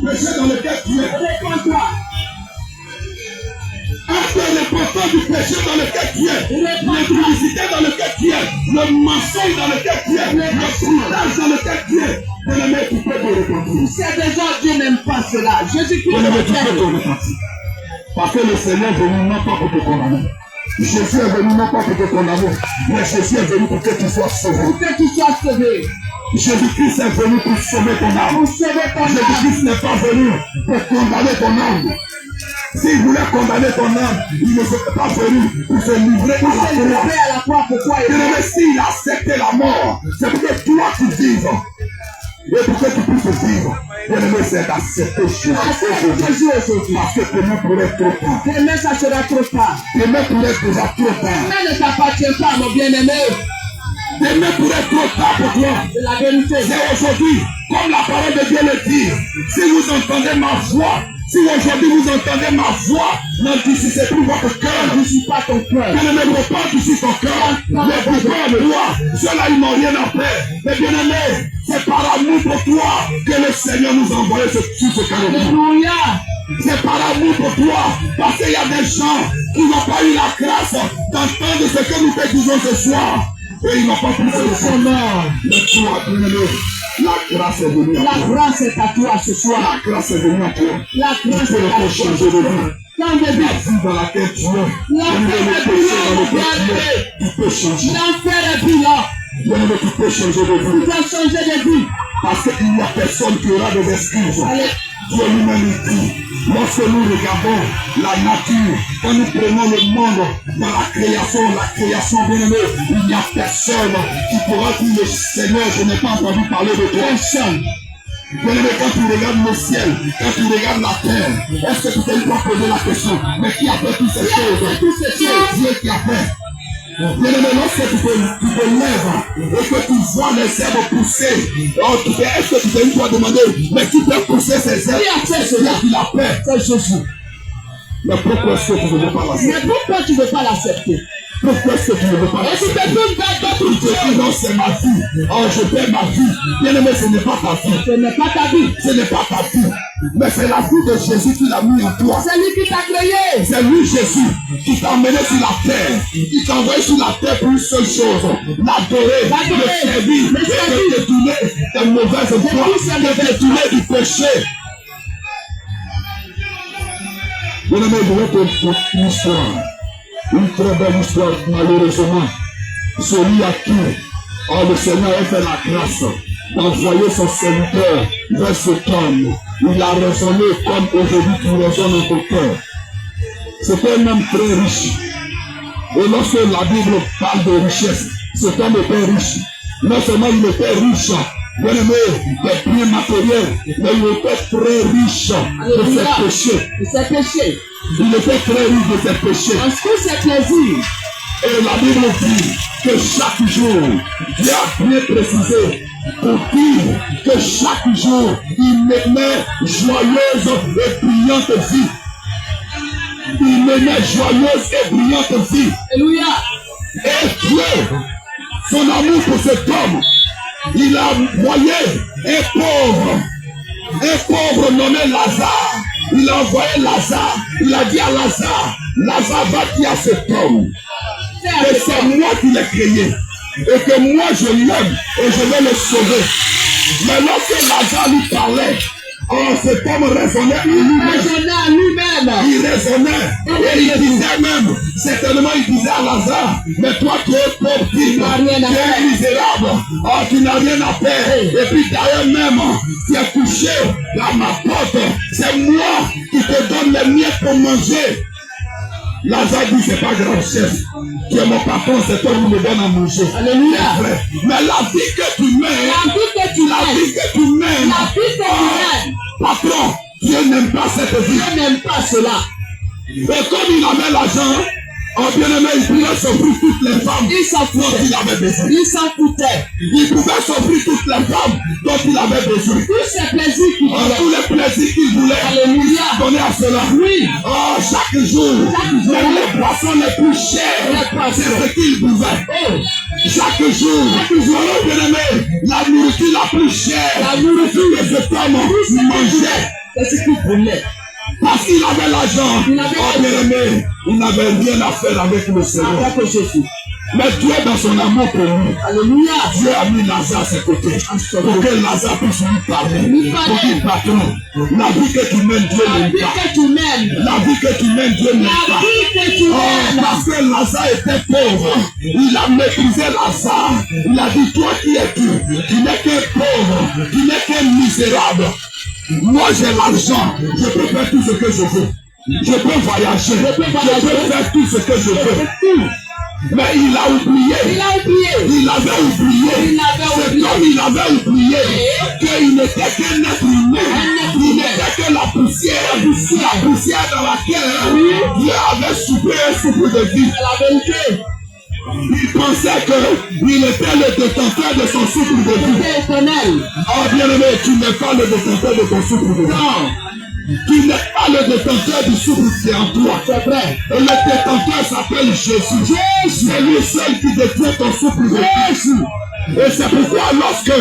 péché dans lequel tu es. Réponds-toi. Acte repentant du péché dans lequel tu es, l'impudicité dans lequel tu es, le mensonge dans lequel tu es, le foutage dans lequel tu es. Bien-aimé, tu peux te repentir. C'est déjà Dieu n'aime pas cela. Jésus-Christ Bien-aimé, tu peux te repentir. Parce que le Seigneur est venu non pas pour te condamner. Jésus est venu non pas pour te condamner, mais Jésus est venu pour que tu sois sauvé. Pour que tu sois sauvé. Jésus-Christ est venu pour sauver ton âme. Pour sauver ton âme. Jésus-Christ n'est pas venu pour condamner ton âme. S'il voulait condamner ton âme, il ne serait pas venu pour se livrer à la croix. Pourquoi Bien-aimé, s'il a accepté la mort, c'est pour que toi tu vives. Et pour que tu puisses vivre, bien-aimé, c'est d'accepter Jésus. Parce que demain pourrait être trop tard. Demain, ça sera trop tard. Demain pourrait être déjà trop tard. Demain ne t'appartient pas, mon bien-aimé. Demain pourrait être trop tard pour toi. C'est la vérité. C'est aujourd'hui, comme la parole de Dieu le dit. Si vous entendez ma voix, si aujourd'hui vous entendez ma voix, n'endurcissez plus votre cœur. N'endurcis pas ton cœur. Bien-aimé, repars ici ton cœur. Les pouvoirs de toi, ceux-là, ils n'ont rien à faire. Mais bien-aimé, c'est par amour pour toi que le Seigneur nous a envoyé sur ce cadeau. Alléluia. C'est par amour pour toi. Parce qu'il y a des gens qui n'ont pas eu la grâce d'entendre ce que nous te disons ce soir. Et ils n'ont pas pu se sonner. Mais toi, bien-aimé, la grâce est venue à toi. La grâce est à toi ce soir. La grâce est venue à toi. La grâce est à toi. Changer de vie. Quand de vie. La vie dans laquelle tu es. La vie tu peux changer. L'enfer est bilan. Bien-aimé, tu peux changer de vie. Tu dois changer de vie. Parce qu'il n'y a personne qui aura des excuses. Dieu lui-même dit, lorsque nous regardons la nature, quand nous prenons le monde dans la création bien-aimée, il n'y a personne qui pourra dire le Seigneur, je n'ai pas entendu parler de toi. Personne. Bien-aimé, quand tu regardes le ciel, quand tu regardes la terre, est-ce que tu t'es pas posé la question, mais qui a fait toutes ces choses? Dieu qui a fait. Bien-aimé, lorsque tu te lèves et que tu vois les herbes pousser, est-ce que tu t'es pas demandé, mais qui peut pousser ces herbes? C'est celui qui l'a fait. C'est Jésus. Mais pourquoi est-ce que tu ne veux pas l'accepter? Mais pourquoi tu ne veux pas l'accepter? Pourquoi est-ce que tu ne veux pas l'accepter? Et tu te trouves d'autres choses. Non, c'est ma vie. Oh, je perds ma vie. Bien-aimé, ce n'est pas ta vie. Ce n'est pas ta vie. Ce n'est pas ta vie. Mais c'est la vie de Jésus qui l'a mis en toi. C'est lui qui t'a créé. C'est lui, Jésus, qui t'a emmené sur la terre. Il t'a envoyé sur la terre pour une seule chose. L'adorer, le servir, te détourner des mauvaises voies, te détourner du péché. Bien-aimé, je vais te dire une histoire. Une très belle histoire, malheureusement. Celui à qui le Seigneur a fait la grâce d'envoyer son serviteur vers cet homme. Il a raisonné comme aujourd'hui tu raisonnes dans ton cœur. C'était un homme très riche. Et lorsque la Bible parle de richesse, cet homme était riche. Non seulement il était riche, bien aimé, des biens matériels, mais il était très riche de ses péchés. De ses péchés. Il était très riche de ses péchés. Parce que c'est plaisir. Et la Bible dit que chaque jour, Dieu a bien précisé pour dire que chaque jour, il menait joyeuse et brillante vie. Il menait joyeuse et brillante vie. Alléluia. Et Dieu, son amour pour cet homme, il a envoyé un pauvre nommé Lazare. Il a envoyé Lazare. Il a dit à Lazare, Lazare va dire à cet homme que c'est moi qui l'ai créé et que moi je l'aime et je vais le sauver. Mais lorsque Lazare lui parlait, cet homme raisonnait à lui-même. Il raisonnait et il disait même, certainement il disait à Lazare, mais toi tu es pauvre, tu es misérable, tu n'as rien à faire. Et puis d'ailleurs même, tu es couché à ma porte, c'est moi qui te donne les miettes pour manger. Lazare dit, c'est pas grave, chef. Tu es mon patron, c'est toi qui me donnes à manger. Alléluia. Mais la vie que tu mènes, patron, Dieu n'aime pas cette vie. Dieu n'aime pas cela. Et comme il avait l'argent, bien-aimé, il pouvait s'offrir toutes les femmes dont il avait besoin. Il s'en foutait. Il pouvait s'offrir toutes les femmes dont il avait besoin. Tous ces plaisirs qu'il voulait. Tous les plaisirs qu'il voulait. Alléluia. Donner à cela. Oui. Chaque jour. Même les boissons les plus chères. C'est ce qu'il buvait. Chaque jour. Alors, bien-aimé, la nourriture la plus chère. La nourriture que cet homme mangeait. C'est ce qu'il voulait. Parce qu'il avait l'argent. Il avait Oh bien-aimé, il n'avait rien à faire avec le Seigneur. Avec Jésus. Mais Dieu, dans son amour pour lui, Alléluia. Dieu a mis Lazare à ses côtés pour que Lazare puisse lui parler. Pour qu'il patron, la vie que tu mènes, Dieu La n'aime vie pas. que tu mènes. La vie que tu mènes, Dieu n'aime La pas. vie que tu Oh, mènes. parce que Lazare était pauvre. Il a méprisé Lazare. Il a dit, toi qui es qui n'es qu'un pauvre, qui n'es qu'un misérable. Moi j'ai l'argent, je peux faire tout ce que je veux. Je peux voyager, je peux faire tout ce que je veux. Mais il a oublié. Il a oublié. Il avait oublié. C'est comme il avait oublié qu'il n'était qu'un être humain. Il n'était que la poussière dans laquelle Dieu avait soufflé un souffle de vie. La vérité. Il pensait qu'il était le détenteur de son souffle de vie. C'est éternel. Oh bien-aimé, tu n'es pas le détenteur de ton souffle de vie. Non. Tu n'es pas le détenteur du souffle qui est en toi. C'est vrai. Et le détenteur s'appelle Jésus. C'est lui seul qui détient ton souffle de vie. Et c'est pourquoi lorsque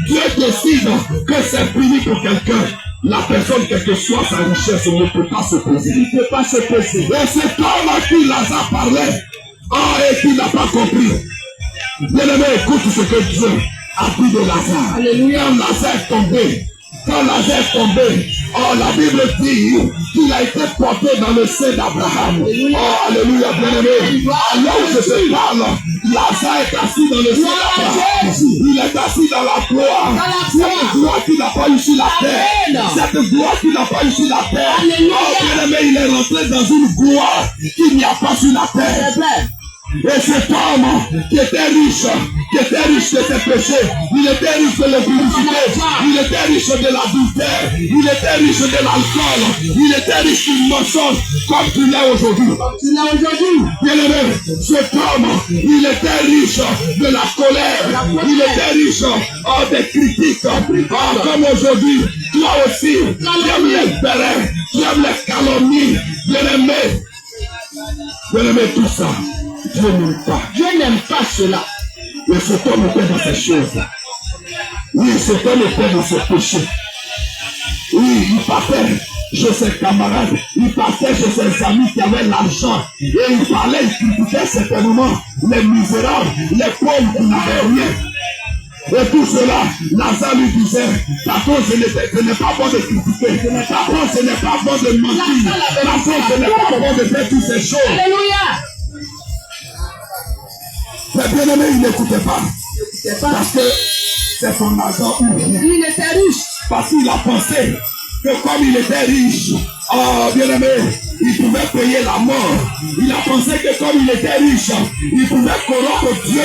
Dieu décide que c'est fini pour quelqu'un, la personne, quelle que soit sa richesse, ne peut pas se poser. Il ne peut pas se poser. Et c'est homme à qui Lazare parlait. Et qui n'a pas compris. Bien-aimé, écoute ce que Dieu a dit de Lazare. Alléluia. Quand Lazare est tombé, la Bible dit qu'il a été porté dans le sein d'Abraham. Oh, alléluia, bien-aimé. Alors que je te parle, Lazare est assis dans le sein d'Abraham. Il est assis dans la gloire. Cette gloire qui n'a pas eu sur la terre. Cette gloire qui n'a pas eu sur la terre. Oh, bien-aimé, il est rentré dans une gloire qu'il n'y a pas sur la terre. Et cet homme qui était riche de ses péchés, il était riche de l'impudicité, il était riche de l'adultère, il était riche de l'alcool, il était riche du mensonge, comme tu l'es aujourd'hui. Bien-aimé, cet homme, il était riche de la colère, il était riche des critiques, comme aujourd'hui, toi aussi, tu aimes les bérets, tu aimes les calomnies, bien-aimé, tout ça. Dieu n'aime pas. Dieu n'aime pas cela. Et cet homme était dans ces choses. Oui, cet homme était dans ses péchés. Oui, il partait chez ses camarades, il partait chez ses amis qui avaient l'argent. Et il parlait, il critiquait certainement les misérables, les pauvres qui n'avaient rien. Et tout cela, Lazare lui disait, patron, ce n'est pas bon de critiquer. Patron, ce n'est pas bon de mentir. Patron, ce n'est pas bon de faire toutes ces choses. Alléluia. Mais bien aimé, il n'écoutait pas. Parce que c'est son argent ou rien. Il était riche. Parce qu'il a pensé que comme il était riche, oh bien aimé, il pouvait payer la mort. Il a pensé que comme il était riche, il pouvait corrompre Dieu.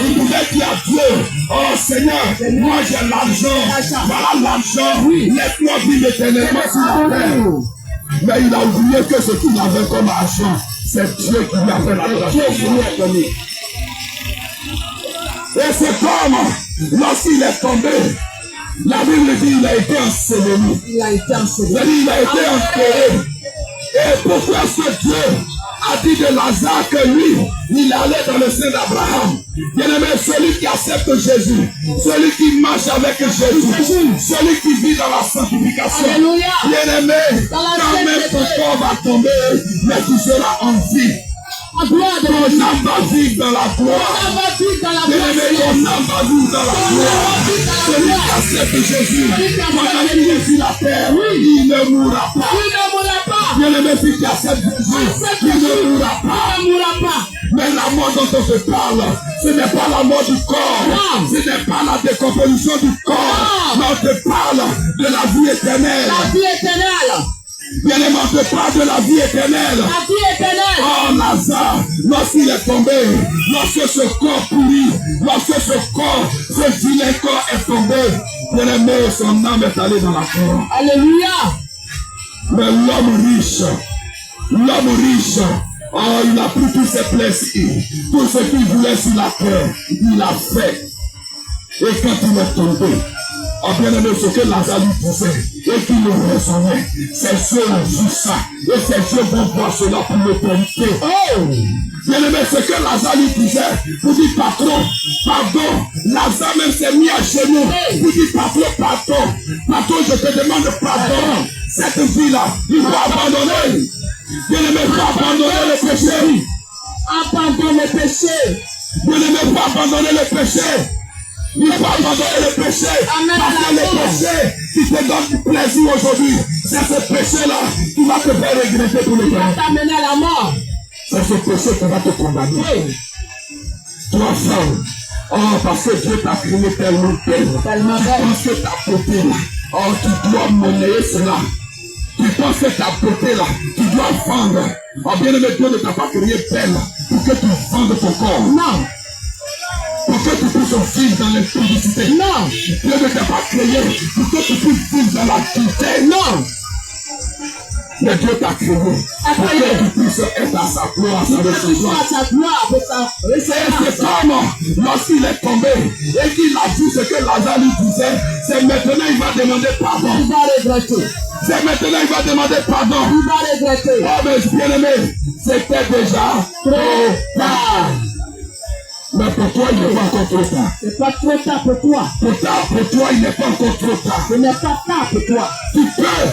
Il pouvait dire à Dieu, oh Seigneur, moi j'ai l'argent. Voilà l'argent. Laisse-moi vivre éternellement sur la terre. Mais il a oublié que ce qu'il avait comme argent, c'est Dieu qui lui a fait la grâce. Et cet homme, lorsqu'il est tombé, la Bible dit qu'il a été enseveli. Il a été enseveli. Il a été enterré. Et pourquoi est-ce que Dieu a dit de Lazare que lui, il allait dans le sein d'Abraham? Bien-aimé, celui qui accepte Jésus, celui qui marche avec Jésus, celui qui vit dans la sanctification. Bien-aimé, quand même ton corps va tomber, mais tu seras en vie. Ton âme va vivre dans la gloire. Bien-aimé, ton âme va vivre dans la gloire. Celui qui accepte Jésus, pendant qu'il est sur la terre, il ne mourra pas. Bien-aimé, si tu acceptes Jésus, il ne mourra pas. Mais la mort dont on te parle, ce n'est pas la mort du corps. Ce n'est pas la décomposition du corps. Mais on te parle de la vie éternelle. Bien-aimé, on te parle de la vie éternelle. Oh, Lazare, lorsqu'il est tombé, lorsque ce corps pourri, lorsque ce vilain corps est tombé, bien-aimé, son âme est allée dans la terre. Alléluia. Mais l'homme riche, oh, il a pris tous ses plaisirs, tout ce qu'il voulait sur la terre, il a fait. Et quand il est tombé, oh bien-aimé, ce que Lazare lui disait et qui le raisonnait, ses yeux ont vu ça et ses yeux vont voir cela pour l'éternité. Oh! Bien-aimé, ce que Lazare lui disait, pour dire patron, pardon, Lazare même s'est mis à genoux pour dire patron, je te demande pardon. cette vie-là, il faut abandonner. Bien-aimé, il faut abandonner le péché. Abandonne le péché. Bien-aimé, il faut abandonner le péché. Il faut abandonner le péché. Parce que le péché qui te donne du plaisir aujourd'hui, c'est ce péché-là qui va te faire regretter pour le temps. Va t'amener à la mort. C'est ce péché qui va te condamner. Oui. Toi, femme, oh, parce que Dieu t'a créé tellement belle. Tellement belle. Tu penses que ta beauté là, oh, tu dois monnayer cela. Tu penses que ta beauté là, tu dois vendre. Oh, bien aimé, Dieu ne t'a pas créé belle pour que tu vendes ton corps. Non. Pour que tu puisses vivre dans l'impudicité. Non. Dieu ne t'a pas créé pour que tu puisses vivre dans la dureté. Non. Mais Dieu t'a créé pour que tu puisses être à sa gloire, à sa recevoir. Et c'est comme lorsqu'il est tombé et qu'il a vu ce que Lazare lui disait, c'est maintenant il va demander pardon. Il va regretter. C'est maintenant il va demander pardon. Il va regretter. Oh mais bien aimé, c'était déjà trop tard. Mais pour toi, il n'est pas encore trop tard. C'est pas trop tard pour toi. Pour toi, il n'est pas encore trop tard. Ce n'est pas tard pour toi. Tu peux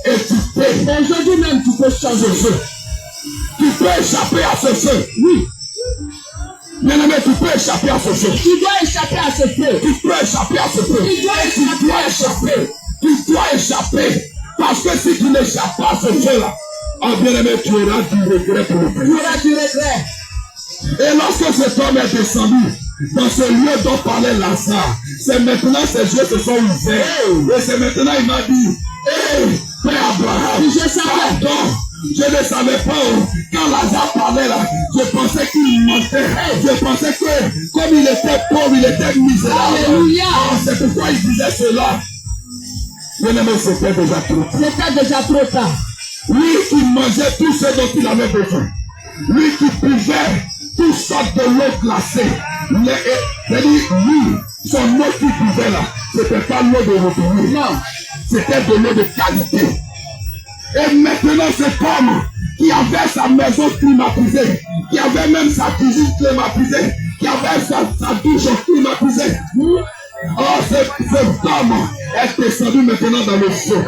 et tu peux. Aujourd'hui même, tu peux changer Ce feu. Tu peux échapper à ce feu. Oui. Bien-aimé, tu peux échapper à ce feu. Tu dois échapper à ce feu. Tu peux échapper à ce feu. Tu dois échapper. Tu dois échapper. Parce que si tu n'échappes pas à ce feu-là, oh bien-aimé, tu auras du regret pour le pays. Tu auras du regret. Et lorsque cet homme est descendu dans ce lieu dont parlait Lazare, c'est maintenant ses yeux se sont ouverts. Et c'est maintenant il m'a dit, hé, Père Abraham, pardon, je ne savais pas, quand Lazare parlait là, je pensais qu'il mentait. Je pensais que comme il était pauvre, il était misérable. Alléluia. C'est pourquoi il disait cela. Bien-aimé, c'était déjà trop tard. C'était déjà trop tard. Lui qui mangeait tout ce dont il avait besoin. Lui qui buvait toutes sortes de l'eau glacée. C'est-à-dire, lui, son eau qu'il buvait là, c'était pas l'eau de robinet. Non. C'était de l'eau de qualité. Et maintenant, cet homme qui avait sa maison climatisée, qui avait même sa cuisine climatisée, qui avait sa douche climatisée. Oh, cet homme est descendu maintenant dans le feu.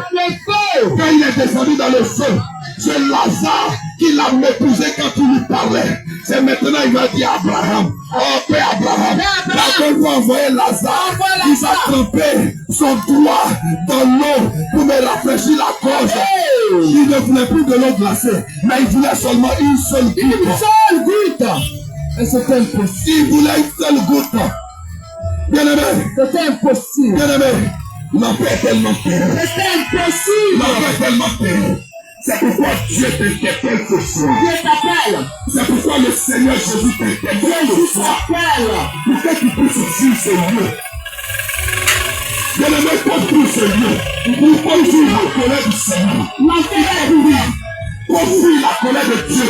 Quand il est descendu dans le feu, c'est Lazare qui l'a méprisé quand il lui parlait. C'est maintenant il va dire à Abraham, oh Père Abraham, quand vous envoyez Lazare, il va tremper son doigt dans l'eau pour me rafraîchir la gorge. Il ne voulait plus de l'eau glacée, mais il voulait seulement une seule goutte. Une seule goutte. Et c'était impossible. Il voulait une seule goutte. Bien-aimé. C'était impossible. Bien-aimé. L'enfer est tellement terrible. C'était impossible. L'enfer est tellement terrible. C'est pourquoi Dieu t'interpelle ce soir. Dieu t'appelle. C'est pourquoi le Seigneur Jésus t'interpelle ce soir. Pour que tu puisses vivre ce lieu. Bien-aimé, pour tout ce lieu. Pour fuir la colère du Seigneur. Pour fuir la colère de Dieu.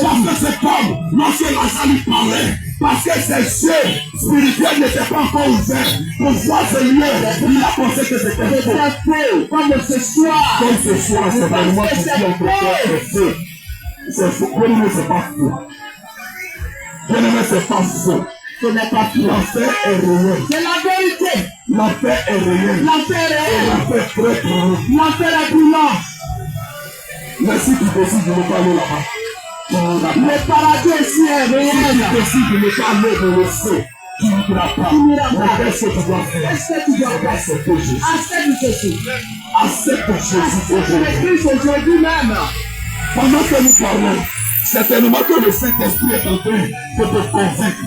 Parce que cet homme, lorsque Lazare lui parlait, parce que ses yeux spirituels n'étaient pas encore ouverts pour voir ce lieu, il a pensé que c'était faux. Comme ce soir. Comme ce soir, c'est vraiment pour dire entre toi c'est faux. C'est faux. Bien-aimé, c'est pas faux. Bien-aimé, c'est pas faux. Ce n'est pas faux. L'enfer est réel. C'est la vérité. L'enfer est réel. L'enfer est Et réel. l'enfer est très réel. L'enfer est brûlant. Mais si tu décides de ne pas aller là-bas, Le paradis aussi est si réel. tu décides de ne pas aller dans le feu, tu n'iras pas. Mais qu'est-ce que tu dois faire? Qu'est-ce que tu dois faire? Accepter Jésus. Accepte Jésus. Accepte Jésus Accepte aujourd'hui. le Christ aujourd'hui même. Pendant que nous parlons, certainement que le Saint-Esprit est en train de te convaincre.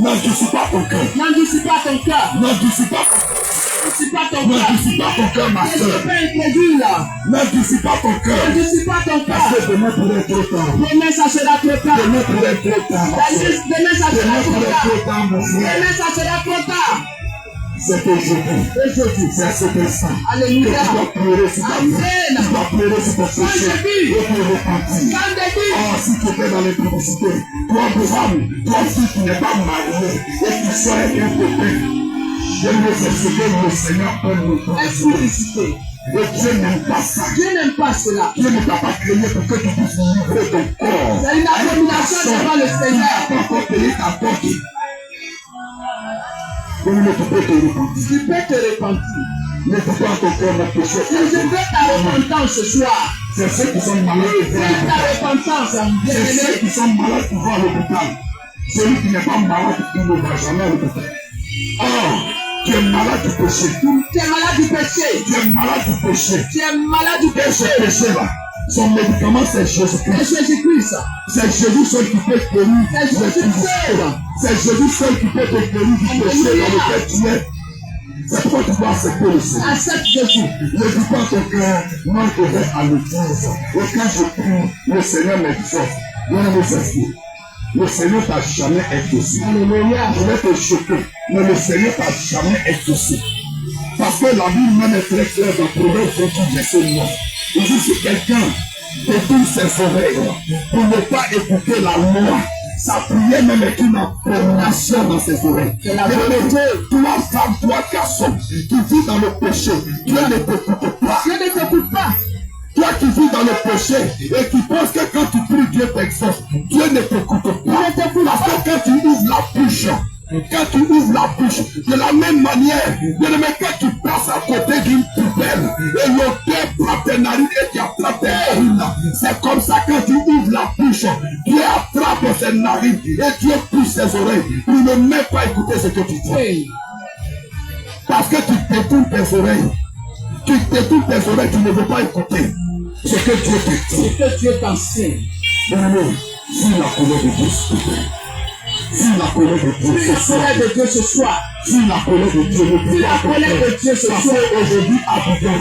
N'endurcis pas ton cœur. N'endurcis pas ton cœur. N'endurcis pas ton cœur. N'endurcis pas ton cœur. N'endurcis pas ton cœur, ma Qu'est-ce soeur. que tu peux introduire là? N'endurcis pas ton cœur. N'endurcis pas ton Parce cœur. que demain pourrait être trop tard. Demain ça sera trop tard. Demain pourrait être trop tard, ma soeur. Demain ça sera Demain trop pourrait être tard. trop tard, mon frère. Demain ça sera trop tard. C'est aujourd'hui. C'est à cet instant. Que Alléluia. tu dois pleurer sur ta vie. Amen. Tu dois pleurer sur ton péché. Et pour repentir. Quand des vies. Oh, si tu étais dans l'impudicité, toi, Abraham, toi aussi qui n'es pas marié et qui serais un copain, je ne sais ce que le Seigneur aime le temps. Explicité. Et Dieu n'aime pas ça. Dieu n'aime pas cela. Dieu ne t'a pas créé pour que tu puisses livrer ton corps. C'est une abomination devant le Tu Seigneur. n'as pas encore payé ta dot. Donc, tu peux te repentir. Tu peux te repentir. Ne peux pas ton cœur mon péché. Je veux ta repentance ce soir. C'est ceux qui sont malades qui vont à Fais ta l'hôpital. repentance, C'est ceux bien-aimé. qui sont malades qui vont à l'hôpital. Celui qui n'est pas malade, il ne va jamais à l'hôpital. Or, tu es malade du péché. Tu es malade du péché. Tu es malade du péché. Tu es malade du Et ce péché. péché-là, son médicament, c'est C'est Jésus-Christ. Jésus-Christ. C'est Jésus seul qui peut guérir. C'est Jésus seul. C'est Jésus seul qui peut te guérir du péché dans lequel tu es. C'est pourquoi tu dois accepter le Seigneur. Accepte Jésus. Ne dis pas ton cœur, moi je vais à l'église. Et quand je prie, le Seigneur m'exauce. Bien aimé, c'est ce. Le Seigneur t'a jamais exaucé. Alléluia. Je vais te choquer, mais le Seigneur t'a jamais exaucé. Parce que la Bible même est très claire dans Proverbe 28, verset 9. Il dit si quelqu'un détourne ses oreilles pour ne pas écouter la loi, sa prière même est une abomination dans ses oreilles. C'est la vérité. Toi, femme, toi, garçon, qui vis dans le péché, Dieu ne t'écoute pas. Dieu ne t'écoute pas. Toi qui vis dans le péché et qui penses que quand tu pries, Dieu t'exauce, Dieu ne t'écoute pas. Parce que quand tu ouvres la bouche, de la même manière, quand tu passes à côté d'une poubelle et l'odeur frappe tes narines et tu attrapes tes narines, c'est comme ça quand tu ouvres la bouche, Dieu attrape ses narines et Dieu pousse ses oreilles pour ne même pas écouter ce que tu dis. Oui. Parce que tu détournes tes oreilles. Tu détournes tes oreilles, tu ne veux pas écouter ce que Dieu te dit. Ce que Dieu t'enseigne. Bien-aimé, si la colère de Dieu se fait, si la colère de Dieu La se fait, colère de Dieu ce soir. si la colère de Dieu ne peut La pas colère de Dieu ce parce soir. qu'aujourd'hui, à Bouddha,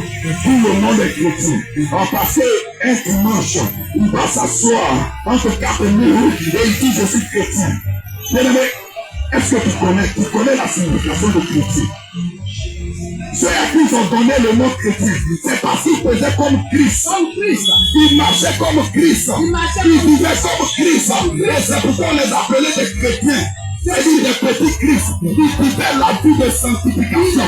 tout le monde est chrétien. On va passer un dimanche, il va s'asseoir entre quatre murs et il dit je suis chrétien. Bien-aimé, est-ce que tu connais la signification de chrétien? Ceux à qui ils ont donné le nom chrétien, c'est parce qu'ils faisaient comme Christ. Comme Christ. Ils marchaient comme Christ. Ils marchaient Ils comme vivaient comme Christ. Et c'est pourquoi on les appelait des chrétiens. C'est-à-dire des petits Christ. Ils vivaient la vie de sanctification.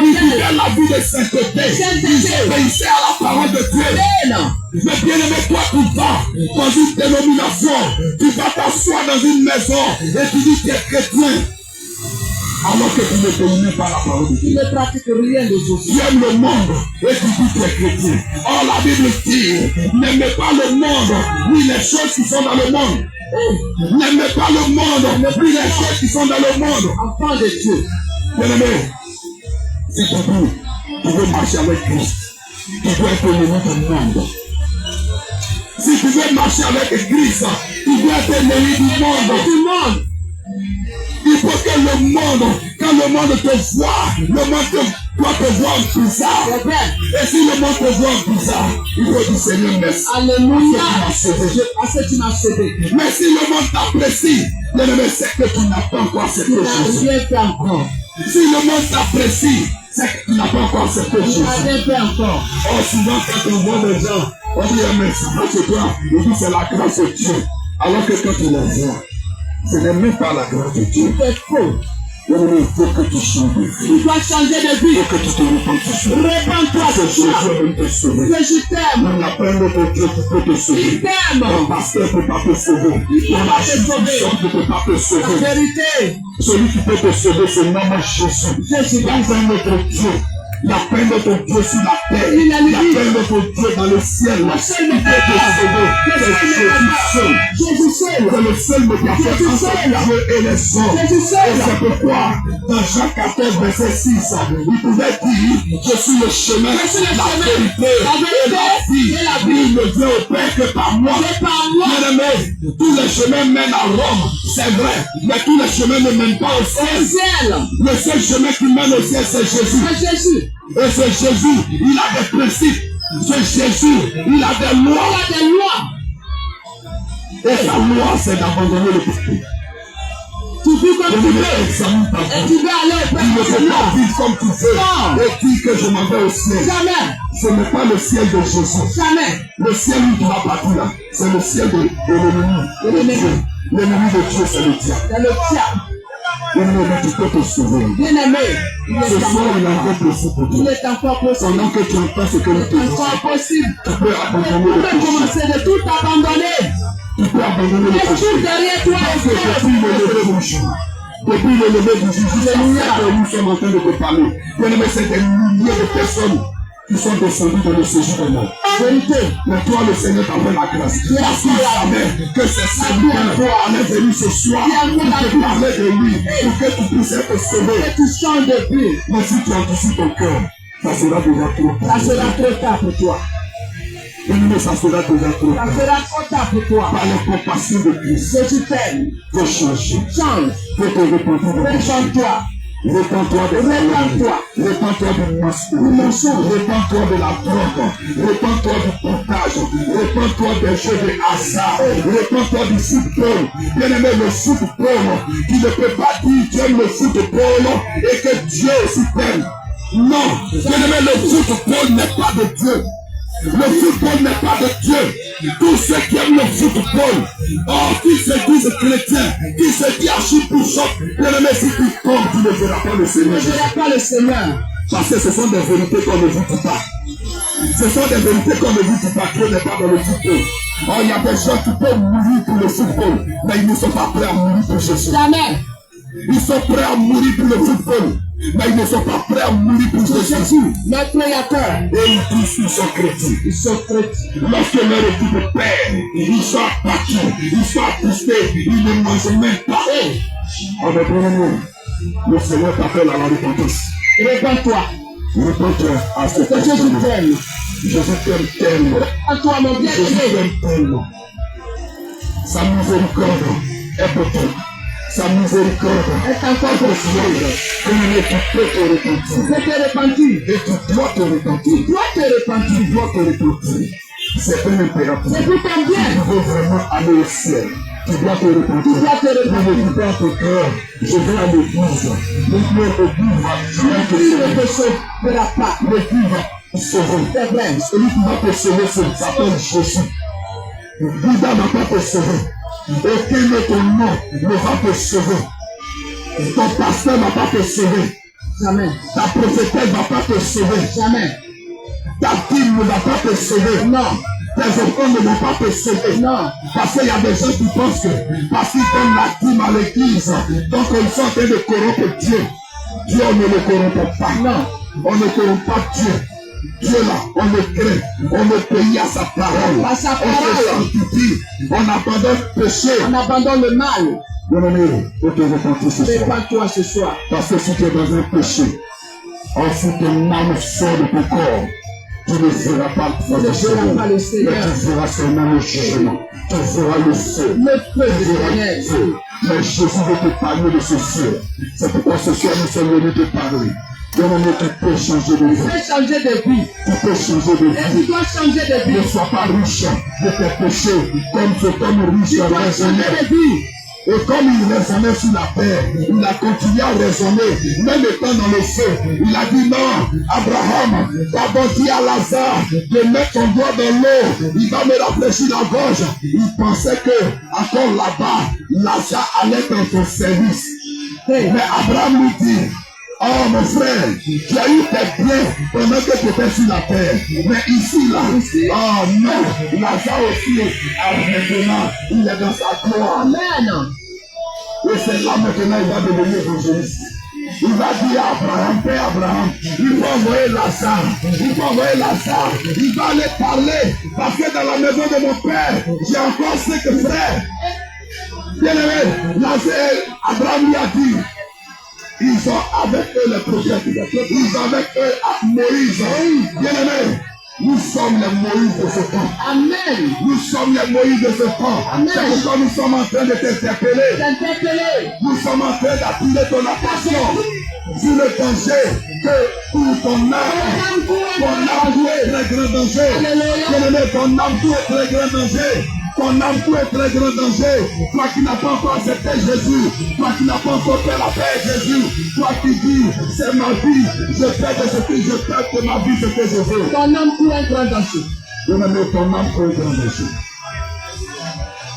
Ils vivaient la vie de sainteté. Ils obéissaient à la parole de Dieu. Amen. Mais bien aimé, toi tu vas dans une dénomination, tu vas t'asseoir dans une maison et tu dis que tu es chrétien. Alors que tu ne connais pas la parole de Tu Dieu. ne pratiques rien de Jésus. Tu aimes le monde et tu dis que tu es chrétien. Or la Bible dit, n'aimez pas le monde, ni les choses qui sont dans le monde. N'aimez pas le monde, ni les choses qui sont dans le monde. Enfant de Dieu. Bien-aimé, c'est pour vous, tu veux marcher avec Christ. Tu dois être l'ennemi du monde. Si tu veux marcher avec Christ, tu dois être l'ennemi du monde. Du monde. Il faut que le monde, quand le monde te voit, le monde doit te voir bizarre. C'est vrai. Et si le monde te voit bizarre, il faut dire Seigneur merci. Alléluia. Parce que tu m'as sauvé. Parce que tu m'as sauvé. Mais si le monde t'apprécie, bien-aimé, c'est que tu n'as pas encore accepté Tu n'as Jésus. rien fait encore. Si le monde t'apprécie, c'est que tu n'as pas encore accepté Tu Jésus. n'as rien fait encore. Oh, souvent quand on voit des gens, on dit, mais ça va chez toi. Il dit, c'est la grâce de Dieu. Alors que quand tu les vois, ce n'est même pas la grâce de Dieu. C'est faux. Il faut que tu changes de vie. Tu dois changer de Il vie. faut que tu te repentes. Répands-toi Que ce soir. Jésus veut te sauver. Jésus t'aime. Il n'y a pas un autre Dieu qui peut te Il sauver. t'aime. Un pasteur ne peut pas te sauver. Un institution ne peut pas te La sauver. vérité. Celui qui peut te sauver, c'est le nom de Jésus. Jésus. Il y a un autre Dieu. Il y a plein d'autres dieux sur la terre. Il a Il y a dit. plein d'autres dieux dans le ciel. Le seul Qui peut te sauver. C'est Jésus seul. Jésus seul. C'est le seul médiateur Jésus entre seul. Dieu et les hommes. Jésus Et seul. c'est pourquoi, dans Jean 14, verset 6, il pouvait dire, je suis le chemin, Je suis le la chemin, vérité la et la vie. et la vie. Il ne vient au Père que par moi. C'est par moi. Bien-aimé, tous les chemins mènent à Rome, c'est vrai, mais tous les chemins ne mènent pas au Au ciel. ciel. Le seul chemin qui mène au ciel, c'est Jésus. C'est Jésus. Et ce Jésus, il a des principes. Ce Jésus, il a des Il lois. y a des lois. Et sa loi, c'est d'abandonner le péché. Tu vis comme tu Bien-aimé, veux. examine ta Et vie. tu veux aller au Tu ne peux Père. pas vivre comme tu veux Non. et dire que je m'en vais au ciel. Jamais. Ce n'est pas le ciel de Jésus. Jamais. Le ciel où tu vas partir là, c'est le ciel de l'ennemi. L'ennemi. L'ennemi de Dieu, c'est le diable. C'est le tien. Bien-aimé, tu peux te sauver. Bien-aimé. Il Ce est soir, encore. il est encore possible pour Il toi. est encore possible. Pendant que tu entends ce que nous te disons, Encore possible. tu peux abandonner Tu le peux péché. commencer de tout abandonner. Tu peux abandonner le Laisse péché. tout derrière toi Parce au que ciel. depuis le lever mon jour, Depuis le lever du jour, nous sommes en train de te parler. Bien-aimé, c'est des milliers de personnes qui sont descendues dans le séjour de mort. Vérité, mais toi, le Seigneur t'a fait la grâce. Parce qu'il savait que c'est Seigneur en est venu ce soir pour te parler de lui, pour que tu puisses être sauvé. Que tu changes de vie. Mais si tu endurcis ton cœur, ça sera déjà trop tard. Ça sera trop tard pour toi. Bien-aimé, ça sera déjà trop Ça tard. sera trop tard pour toi. Par la compassion de Christ, Que tu t'aimes. faut changer. Change. Faut te repentir de tes choses. Répands-toi. Répands-toi de Répands-toi. Répands-toi du mensonge. Répands-toi de la drogue. Répands-toi du comptage. Répands-toi des jeux de hasard. Répands-toi du football. Bien-aimé, le football, tu ne peux pas dire tu aimes le football et que Dieu aussi t'aime. Non, bien-aimé, le football n'est pas de Dieu. Le football n'est pas de Dieu. Tous ceux qui aiment le football, qui se disent chrétiens, qui se disent archipouchons, bien-aimé, si tu tombes, tu ne verras pas le Seigneur. Je ne verrai pas le Seigneur. Parce que ce sont des vérités qu'on ne vous dit pas. Ce sont des vérités qu'on ne vous dit pas. Dieu n'est pas dans le football. Oh, il y a des gens qui peuvent mourir pour le football, mais ils ne sont pas prêts à mourir pour Jésus. Jamais. Ils sont prêts à mourir pour le football, mais ils ne sont pas prêts à mourir pour Jésus. Mes créateurs. Et ils disent qu'ils sont chrétiens. Ils sont chrétiens. Lorsque leur équipe perd, ils sont abattus, ils sont attristés, ils ne mangent même pas. Oh, mais bien-aimé, le Seigneur t'appelle à la repentance. Répands-toi. Repends-toi à ce Que Jésus t'aime. Jésus t'aime tellement. Répands-toi, mon Jésus bien-aimé. t'aime tellement. Sa miséricorde est pour toi. Sa miséricorde Est encore est pour pour toi. toi. Bien-aimé, tu peux te repentir. Je te repentir. Et tu dois te repentir. Tu dois te repentir. Tu dois te repentir. C'est un impératif. C'est pour ton bien. Tu veux vraiment aller au ciel. Tu dois te repentir. Tu dois te repentir. Ne dis pas à ton cœur, je vais à l'église. Maintenant, l'église va te Tu sauver. ne te sauveras pas. L'église va te sauver. C'est vrai. Celui qui va te sauver, c'est s'appelle Jésus. Bouddha n'a pas te sauver. Aucun autre nom ne va te sauver. Ton pasteur ne va pas te sauver. Jamais. Ta prophétesse ne va pas te sauver. Jamais. Ta dîme ne va pas te sauver. Non. Tes enfants ne vont pas te sauver. Non. Parce qu'il y a des gens qui pensent que parce qu'ils donnent la dîme à l'église, donc ils sont en train de corrompre Dieu. Dieu, on ne le corrompt pas. Non. On ne corrompt pas Dieu. Dieu là, on le crée, on obéit à sa parole. À sa On se parole. sanctifie, on abandonne le péché. On abandonne le mal. Bien-aimé, faut te repentir ce soir. Répands-toi ce soir. Parce que si tu es dans un péché, si ton âme sort de ton corps, tu ne feras pas Tu ne verras pas le mais Seigneur. tu feras seulement le jugement. Tu feras le feu. Le feu Tu du feras le Seigneur. feu. Mais Jésus veut te parler de ce feu. C'est pourquoi ce soir nous sommes venus te parler. Bien-aimé, tu peux changer de Tu vie. peux changer de vie. Tu peux changer de Et tu vie. dois changer de Ne vie. sois pas riche de tes péchés comme cet homme riche Tu dois changer raisonnait. de vie. Et comme il raisonnait sur la terre, il a continué à raisonner, même étant dans le feu. Il a dit non, Abraham, d'abord dis à Lazare de mettre son doigt dans l'eau, il va me rafraîchir la gorge. Il pensait que, encore là-bas, Lazare allait être dans son service. Hey. Mais Abraham lui dit, oh mon frère, tu as eu tes biens pendant que tu étais sur la terre. Mais ici, là, oh non, Lazare aussi, maintenant, il est dans sa gloire. Amen. Et c'est là maintenant il va devenir évangéliste. Il va dire à Abraham, Père Abraham, il faut envoyer Lazare, il faut envoyer Lazare, il va aller parler, parce que dans la maison de mon père, j'ai encore 5 frères. Bien aimé, Lazare, Abraham lui a dit, ils sont avec eux les prophètes, ils sont avec eux Moïse. Bien aimé, nous sommes les Moïse de ce temps. Amen. Nous sommes les Moïse de ce temps. Amen. C'est pourquoi nous sommes en train de t'interpeller. T'interpeller. Nous sommes en train d'attirer ton attention sur le danger que pour ton âme joue un très grand danger. Alléluia. Bien-aimé, ton âme joue un très grand danger. Ton âme joue un très grand danger. Toi qui n'as pas encore accepté Jésus, toi qui n'as pas encore fait la paix avec Jésus, toi qui dis, c'est ma vie, je fais de ce que je fais de ma vie ce que je veux. Ton âme court un grand danger. Bien-aimé, ton âme joue un grand danger.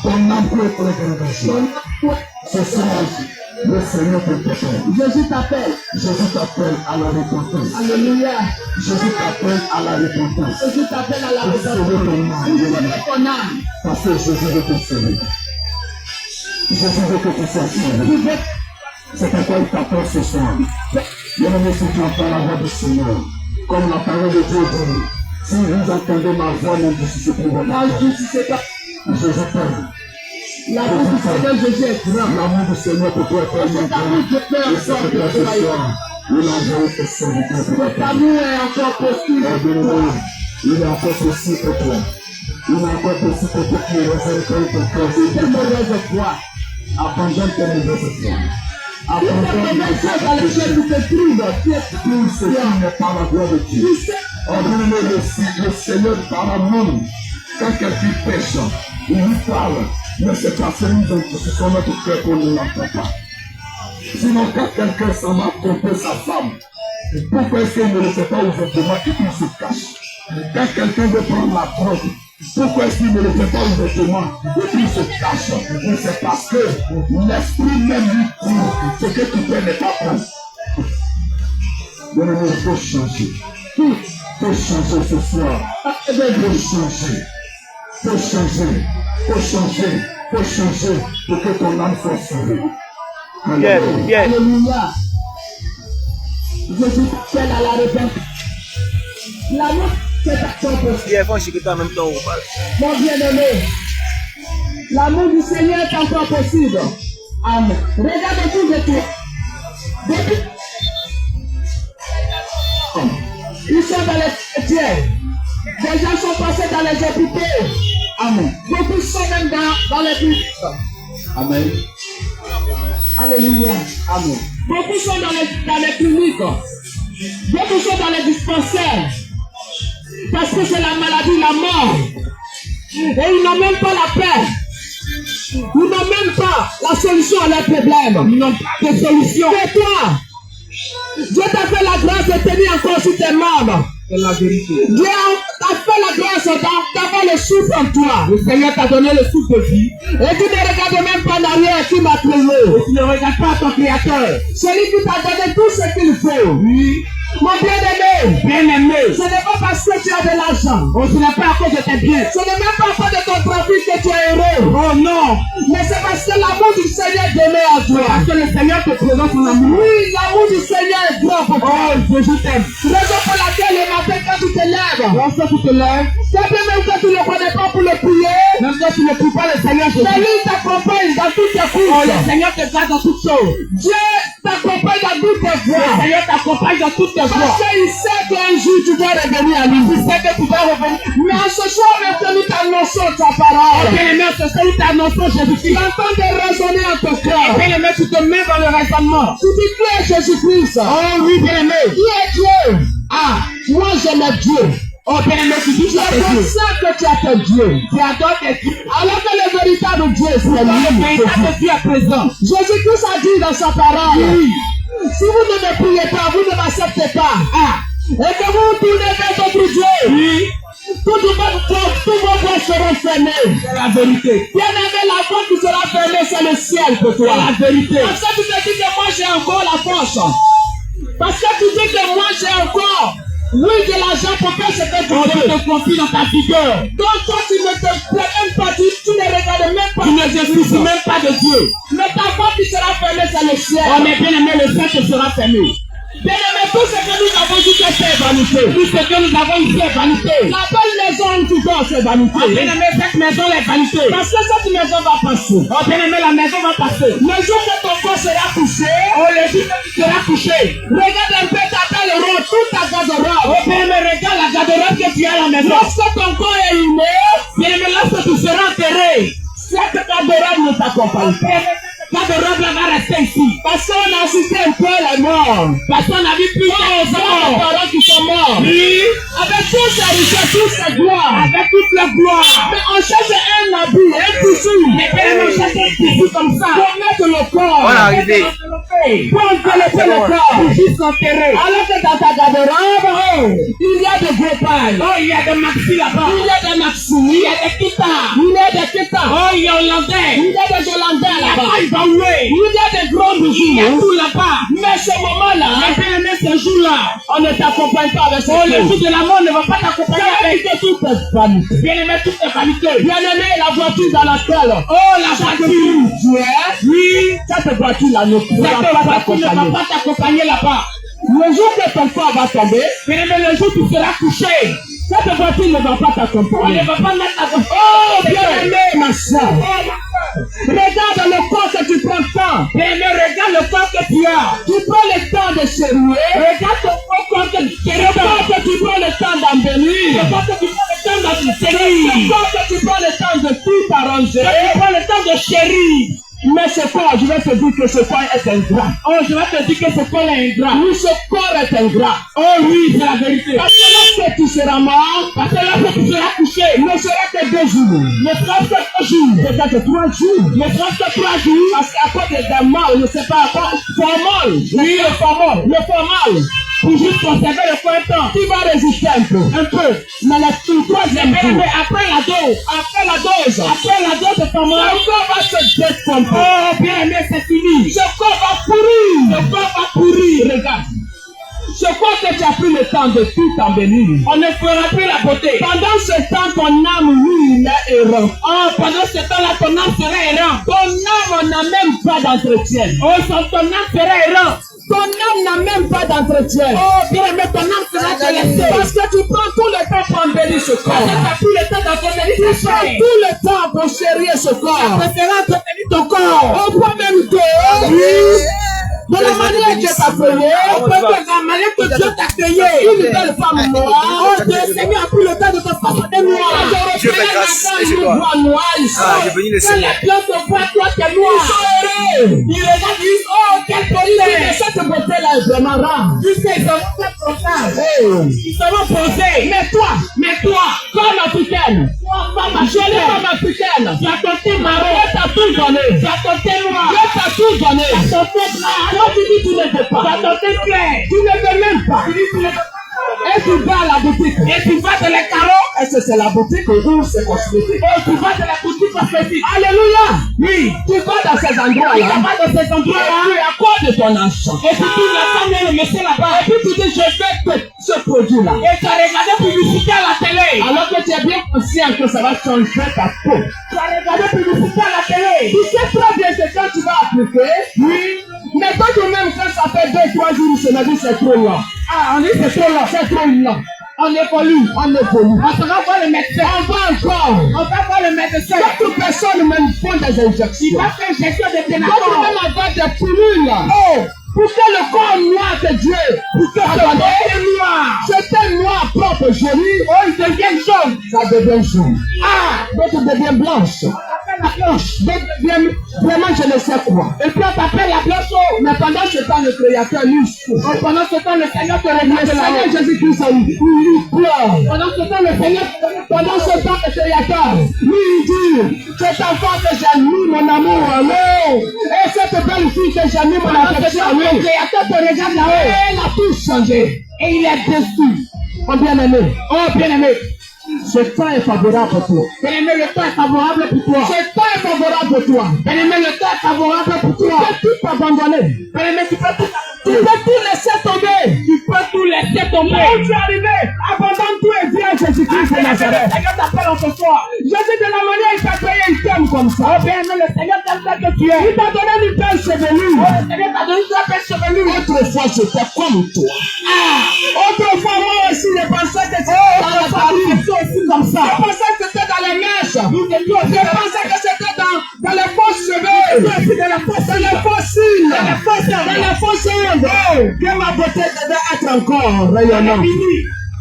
Ton âme joue un très grand danger. Ton âme court. Ce soir, le Seigneur te t'appelle. Jésus t'appelle. Jésus t'appelle à la repentance. Alléluia. Jésus t'appelle à la repentance. Jésus t'appelle à la Pour sauver ton repentance. âme. Pour sauver ton âme. Parce que Jésus veut te sauver. Jésus veut que tu sois sauvé. Tu veux C'est pourquoi il t'appelle ce soir. Bien-aimé, si tu entends la voix du Seigneur, comme la parole de Dieu dit, si vous entendez ma voix, n'indiscutez plus votre cœur. Jésus t'aime. L'amour du Seigneur Jésus est grand. L'amour du Seigneur pour toi est tellement grand. Et c'est pourquoi ce soir, il a envoyé ses serviteurs pour Cet amour est encore possible. il est encore possible pour toi. Il est encore possible pour toi qui réserve ton cœur. Si tes mauvaises foi, Abandonne tes mauvaises foi. si tes mauvaises choses dans lesquelles tu te trouves, tu es Tout ce qui n'est pas la gloire de Dieu. tu sais. Ordonnez le Seigneur parle à nous. Quand quelqu'un pêche, il lui parle. Mais c'est parce que nous sont notre cœur qu'on ne l'entend pas. Sinon, quand quelqu'un s'en va tromper sa femme, pourquoi est-ce qu'il ne le fait pas ouvertement et qu'il se cache? Quand quelqu'un veut prendre la drogue, pourquoi est-ce qu'il ne le fait pas ouvertement et qu'il se cache? Mais c'est parce que l'esprit même lui dit ce que tu fais n'est pas bon. Bien-aimé, il faut changer. Tout faut changer ce soir. Il faut changer. Faut changer. Faut changer. Faut changer pour que ton âme soit sauvée. Bien. Alléluia. Jésus t'appelle à la repentance. L'amour, c'est action possible. Bien, faut chiquer en même temps. Mon bien-aimé, l'amour du Seigneur est encore possible. Amen. Regarde autour de toi. Ils sont dans les chrétiens. Des gens sont passés dans les hôpitaux. Amen. Beaucoup sont même dans les cliniques. Amen. Alléluia. Amen. Beaucoup sont dans les cliniques. Beaucoup sont dans les dispensaires. Parce que c'est la maladie, la mort. Et ils n'ont même pas la paix. Ils n'ont même pas la solution à leurs problèmes. Ils n'ont pas de solution. Et toi, Dieu t'a fait la grâce de tenir encore sur tes membres. C'est la vérité. Dieu t'a fait la grâce d'avoir le souffle en toi. Le Seigneur t'a donné le souffle de vie. Et tu ne regardes même pas en arrière qui m'a créé. Et tu ne regardes pas ton Créateur. Celui qui t'a donné tout ce qu'il faut. Oui. Mon bien-aimé, ce n'est pas parce que tu as de l'argent. Oh, ce n'est pas à cause de tes biens. Ce n'est même pas à cause de ton profit que tu es heureux. Oh non. Mais c'est parce que l'amour du Seigneur demeure en toi. Parce que le Seigneur te présente son amour. Oui, l'amour du Seigneur est grand pour toi. Oh, Jésus t'aime. Raison pour laquelle le matin quand tu te lèves, Lorsque tu te lèves, c'est bien même que tu ne le connais pas pour le prier, même quand tu ne pries pas le Seigneur Jésus. mais lui t'accompagne dans toutes tes Oh, courses. le Seigneur te garde dans toutes choses. Dieu t'accompagne dans toutes tes Le voies. Seigneur t'accompagne dans toutes tes voies. Parce qu'il sait qu'un jour tu dois revenir à lui. Il sait que tu vas revenir. Mais en ce soir, maintenant, nous t'annonçons ta Oh, parole. bien-aimé, ce soir, il t'annonce Tu Jésus-Christ. entends de résonner en ton cœur. Bien-aimé, tu te mets dans le raisonnement. Tu dis qui est Jésus-Christ? Oh oui, bien-aimé. Qui est Dieu? Ah, moi j'aime Dieu. Oh, bien-aimé, tu dis que C'est c'est pour Dieu. ça que tu as fait Dieu. Tu adores tes dieux. Alors que le véritable Dieu, c'est Le lui. véritable Dieu est présent. Jésus-Christ a dit dans sa parole, Oui. si vous ne me priez pas, vous ne m'acceptez pas. Ah. Et que vous vous tournez vers votre Dieu, Oui. tous vos voies seront fermées. C'est la vérité. Bien-aimé, la porte qui sera fermée, c'est le ciel pour toi. C'est la vérité. Parce que tu te dis que moi j'ai encore la force. Parce que tu dis que moi j'ai encore, oui, de l'argent pour faire ce que tu On veux. te confie dans ta vigueur. Donc toi tu ne te plais même pas, tu ne regardes même pas. Tu ne te soucies même pas de Dieu. Mais ta porte qui sera fermée, c'est le ciel. Oh, mais bien-aimé, le ciel te sera fermé. Bien-aimé, tout ce que nous avons dit que c'est vanité. Tout ce que nous avons ici est vanité. La belle maison où tu dors, c'est vanité. Oh, bien-aimé, cette maison est vanité. Parce que cette maison va passer. Oh, bien-aimé, la maison va passer. Le jour que ton corps sera couché, Oh, le jour que tu seras couché. regarde un peu ta belle robe, toute ta garde-robe. Oh, bien-aimé, regarde la garde-robe que tu as à la maison. Lorsque ton corps est inné, Bien-aimé, lorsque tu seras enterré, cette garde-robe ne t'accompagne pas. la garde-robe là va rester ici. Parce qu'on a assisté un peu à la mort. Parce qu'on a vu plus Les de parents qui sont morts. Oui. Avec toutes ces richesses, toutes ces gloires. Avec toute la gloire. Mais on cherche un habit, un tissu. Mais bien-aimé, on cherche un tissu comme ça. Pour mettre le corps. On est arrivé. Pour envelopper le corps. Juste enterré. Alors que dans ta garde-robe, il y a des gros pailles. Oh, il y a des maxi là-bas. Il y a des maxi. Il y a des guitares. Il y a des kétas. Oh, il y a hollandais. Il y a des hollandais Là-bas, là-bas. il va louer. Il y a des grands Il y a bijoux. tout là-bas. Mais ce moment-là, Mais bien-aimé, ce jour-là, on ne t'accompagne pas avec ce oh, le jour. jour de la mort ne va pas t'accompagner avec. Que tu est vanité. Bien-aimé, tout est vanité. Bien-aimé, la voiture dans laquelle La voiture. tu es, oui, cette voiture-là ne pourra Cette pas voiture ne va t'accompagner. pas t'accompagner là-bas. Le jour que ton corps va tomber, Bien-aimé, le jour où tu seras couché, cette voiture ne va pas on ne t'accompagner. va pas mettre ta voiture. Oh, bien-aimé, ma soeur, regarde le corps que tu prends tant. Bien-aimé, regarde le corps que tu as. Tu prends le temps de chérir. Regarde ton corps que tu Le corps que tu prends le temps d'embellir. Le corps que tu prends le temps Le d'observer. corps que tu prends le temps de tout arranger. Tu prends le temps de chérir. Mais ce corps, je vais te dire que ce corps est ingrat. Oh, je vais te dire que ce corps est ingrat. Oui, ce corps est ingrat. Oh oui, c'est la vérité. Parce que lorsque tu seras mort, Parce que lorsque tu seras couché, ne sera que 2 jours. ne sera que 3 jours. Peut-être 3 jours. Ne sera que 3 jours. Parce qu'à cause des morts, on ne sait pas encore. Formol. Oui, le formal. Le formal. Pour juste conserver le temps. Tu vas résister un peu. Un peu. Mais le 3e Mais jour, après la dose. après la dose, Après la dose de formal. le corps va se décomposer. Oh, bien aimé, c'est fini. Ce corps va pourrir. Le corps va pourrir. Regarde. Ce corps que tu as pris le temps de tout embellir. On ne fera plus la beauté. Pendant ce temps, ton âme, lui, il est errant. Oh, pendant ce temps-là, ton âme sera errant. Ton âme n'a même pas d'entretien. Oh, ton âme sera errant. Ton âme n'a même pas d'entretien. Oh, bien aimé, ton âme sera délaissée. Parce que tu prends tout le temps pour embellir ce corps. Parce que tu as pris le temps d'entretenir Tu ta prends chair. tout le temps pour chérir ce corps. Tu feras entretenir ton corps. Au point même que, de la manière que tu as payé, On peut que la manière que Dieu t'a créé. une belle femme noire, Oh, le Seigneur a pris le temps de te façonner noir. Dieu fait grâce et je crois. Ah, j'ai béni le Quand Seigneur. les gens te voient, toi, tu es noir. Ils regardent, ils disent, oh, quelle beauté. cette beauté-là est vraiment rare. Tu sais, ils seront très prosages. Hey. Ils seront posés. Mais toi, femme africaine, Toi, femme jolie africaine, femme africaine, tu as ton thé marron. Dieu t'a tout donné. Tu as ton thé noir. Dieu t'a tout donné. Tu as ton thé blanc. Toi, tu dis tu ne veux Tu as pas. ton thé clair. Tu ne veux même pas. Tu dis, tu ne veux pas. Et tu vas à la boutique. Et tu vas dans les carreaux. Est-ce que c'est la boutique ou c'est cosmétique? Oh, tu vas dans la boutique cosmétique. Alléluia. Oui. Tu vas dans ces Tu endroits-là. vas dans ces Tu endroits-là. accordes ton argent. Et puis tu la femme et le monsieur là-bas. Et puis tu dis, je vais ce produit-là. Et tu as regardé publicité à la télé. Alors que tu es bien conscient que ça va changer ta peau. Tu as regardé publicité à la télé. Tu sais très bien que quand tu vas appliquer, Oui. mais toi toi-même, quand ça fait 2-3 jours, tu me dis c'est trop long. Ah, on dit c'est trop long. C'est trop long. On évolue. On évolue. On va voir le médecin. On va encore. On va voir le médecin. D'autres personnes même font des Il injections. va faire injection de D'autres pénatron. même avoir des pilules. Oh, Pour que le corps noir que Dieu pour que a ce donné, côté noir, c'était noir propre, joli, oh, il devient jaune. ça devient jaune. Ah, D'autres deviennent blanches. on appelle la blanche. D'autres deviennent vraiment je ne sais quoi. Et puis on t'appelle la blanche. Oh, Mais pendant ce temps, le Créateur lui souffre. oh, pendant ce temps, le Seigneur te Le regarde Seigneur là-haut. Jésus-Christ, il pleure. Pendant ce temps, le Seigneur te regarde. Pendant ce temps, le Créateur, lui, il dit, cet enfant que j'ai mis, mon amour, non. Et cette belle fille que j'ai mis, mon Pendant ce affection, temps, le oui. Créateur te regarde là-haut. Elle a tout changé. Et il est déçu. Mon bien-aimé, Oh, bien-aimé. ce temps est favorable pour toi. Bien-aimé, le temps est favorable pour toi. Ce temps est favorable pour toi. Bien-aimé, le temps est favorable pour Tu toi. peux tout abandonner. Bien-aimé, tu peux tout Tu peux tout laisser tomber. Tu peux tout laisser tomber. Où tu es arrivé, abandonne tout et viens à Jésus-Christ de Le Nazareth. Seigneur t'appelle en ce soir. Jésus, de la manière il t'a créé, il t'aime comme ça. Oh, bien-aimé, le Seigneur t'aime tel que tu es. Il t'a donné une belle chevelure. Oh, le Seigneur t'a donné une très belle chevelure. Autrefois, j'étais comme toi. Autrefois, moi aussi, je pensais que c'était dans la famille. Tu es aussi comme Je ça. pensais que c'était dans les mèches. Nous étions aussi Je pensais que c'était dans les fausses cheveux. dans la fosse. Dans les fossiles. Dans les fosses. Dans les fausses ondes. Que ma beauté devait être encore rayonnante. Fini.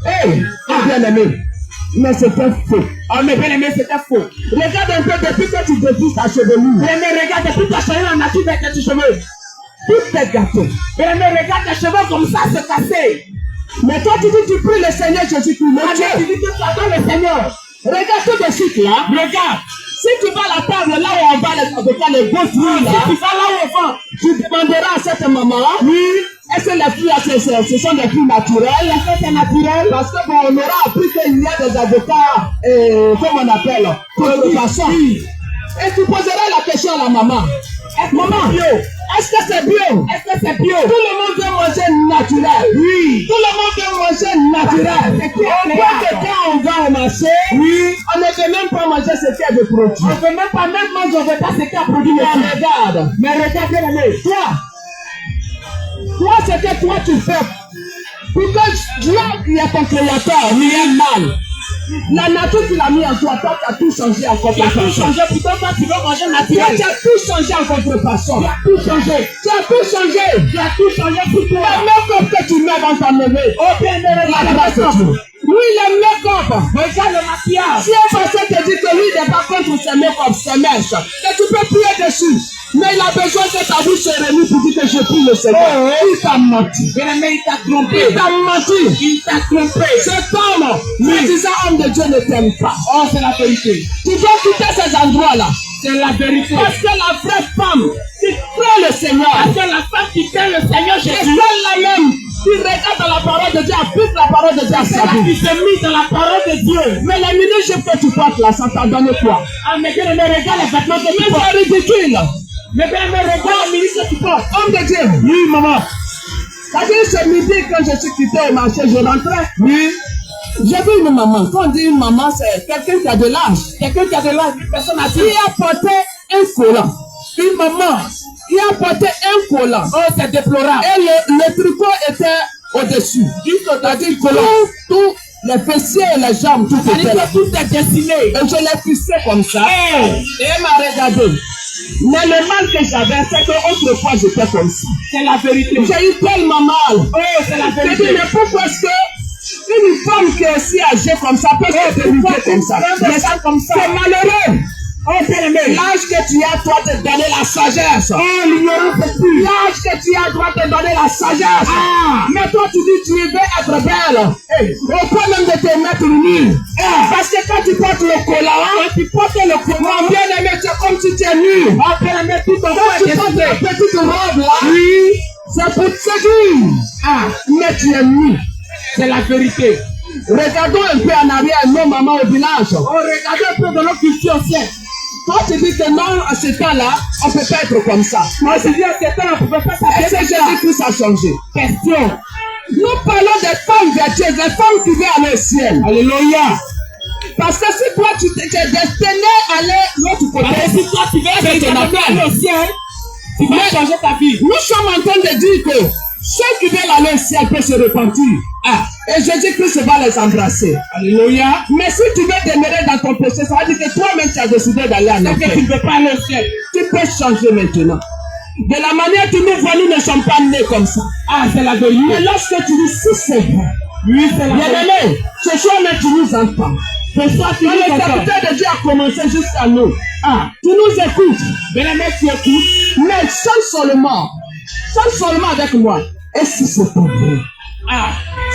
Hey, bien-aimé. Mais c'était faux. Oh, mais bien-aimé, c'était faux. Regarde un peu depuis que tu défies ta chevelure. Bien-aimé, regarde, depuis que tu as changé la nature avec tes cheveux. Tout est gâté. Bien-aimé, regarde tes cheveux comme ça se casser. Mais toi, tu dis, tu pries le Seigneur Jésus-Christ. Ah, Mais mais tu Dieu, dis que tu attends le Seigneur. regarde tout de suite là. Regarde. Si tu vas à la table là où on va les beaux fruits là, Si tu vas là où on va, tu demanderas à cette maman, oui, est-ce que les fruits là, ce sont des fruits naturels? est-ce que c'est naturel? Parce que bon, on aura appris qu'il y a des avocats, comment on appelle, contrefaçon. Et tu poseras la question à la maman. Maman, est-ce que c'est bio? Est-ce que c'est bio? Tout le monde veut manger naturel. Oui. Tout le monde veut manger naturel. C'est clair, On voit que quand on va au marché, veut même pas manger ce qu'il y a de produit. On ne veut même pas manger ce qu'il y a produit. Mais regarde. Mais regarde, bien aimé. Toi, ce que toi tu fais. Pour que Dieu qui est ton créateur, il est mal. La nature qu'il a mis en toi, toi tu as tout changé en contrefaçon. Tu as tout changé, pourtant toi tu veux manger naturel. Tu as tout changé en contrefaçon. Tu as tout changé. Tu as tout changé. Tu as tout changé pour toi. La make-up que tu mets dans ta levée. Oh bien, la grâce de Dieu. Oui, le make-up. Regarde le maquillage. Si un pasteur te dit que lui n'est pas contre ses make-up, ses mèches, que tu peux prier dessus. Mais il a besoin que ta bouche se remue pour dire que je prie le Seigneur. Il t'a menti. Il t'a trompé. Il t'a menti. Il t'a trompé. Cet homme, lui disant homme de Dieu ne t'aime pas. Oh, c'est la vérité. Tu dois quitter ces endroits-là. C'est la vérité. Parce que la vraie femme qui craint le Seigneur. Parce que la femme qui craint le Seigneur, c'est celle-là même qui regarde dans la parole de Dieu, applique la parole de Dieu à sa vie. Qui s'est mise dans la parole de Dieu. Mais les minutes que tu portes là, ça t'a donné quoi? Ah, mais regarde les vêtements que tu portes. C'est ridicule. Mais bien, regarde le ministre que tu portes. Homme de Dieu. Oui, maman. C'est-à-dire, ce midi, quand je suis quitté au marché, je rentrais. Oui. J'ai vu une maman. Quand on dit une maman, c'est quelqu'un qui a de l'âge. Quelqu'un qui a de l'âge, une personne a dit. Qui a porté un collant. Une maman qui a porté un collant. Oh, c'est déplorable. Et le tricot était au-dessus. C'est-à-dire que tout les fessiers et les jambes, tout était là. Tout est dessiné. Et je l'ai fixé comme ça. Et elle m'a regardé. Mais le mal que j'avais, c'est qu'autrefois j'étais comme ça. C'est la vérité. J'ai eu tellement mal. Oh, c'est la vérité. Je dis, mais pourquoi est-ce que une femme qui est aussi âgée comme ça peut se dériver comme ça? Mais ça comme ça. C'est malheureux. Oh, bien-aimé. L'âge que tu as, toi, te donner la sagesse. Oh, l'ignorance est plus. L'âge que tu as, doit te donner la sagesse. Ah. Mais toi, tu dis, tu veux être belle. Hey. Au point même de te mettre nu. Parce que quand tu portes le collant, tu portes le collant, bien-aimé, c'est comme si tu es nu. Oh, bien-aimé, tout ton corps est portes la petite robe là. Oui. C'est pour te séduire. Ah. Mais tu es nu. C'est la vérité. Regardons un peu en arrière, nos mamans au village. Oh, regardons un peu dans notre culture ancienne. Toi, tu dis que non, à ce temps-là, on ne peut pas être comme ça. Moi, je dis à ce temps-là, on ne peut pas s'appeler. Est-ce que Jésus-Christ a changé? Question. Nous parlons des femmes vertueuses, des femmes qui vont aller au ciel. Alléluia. Parce que si toi, tu t'es destiné à aller l'autre côté, parce que si toi, tu veux aller au ciel, tu vas changer ta vie. Nous sommes en train de dire que ceux qui veulent aller au ciel peuvent se repentir. Ah. Et Jésus-Christ va les embrasser. Alléluia. Mais si tu veux demeurer dans ton péché, ça veut dire que toi-même tu as décidé d'aller en enfer. Tu ne peux pas aller au ciel. Tu peux changer maintenant. De la manière que nous voyons, nous ne sommes pas nés comme ça. Ah, c'est la vérité. Mais lorsque tu dis si c'est vrai, oui, c'est la vérité. Ce soir, mais tu nous entends. Ce soir, tu nous entends. Le serviteur de Dieu a commencé jusqu'à nous. Ah, tu nous écoutes. Bien-aimé, tu écoutes. Mais chante seulement avec moi. Et si c'est pas vrai? Ah,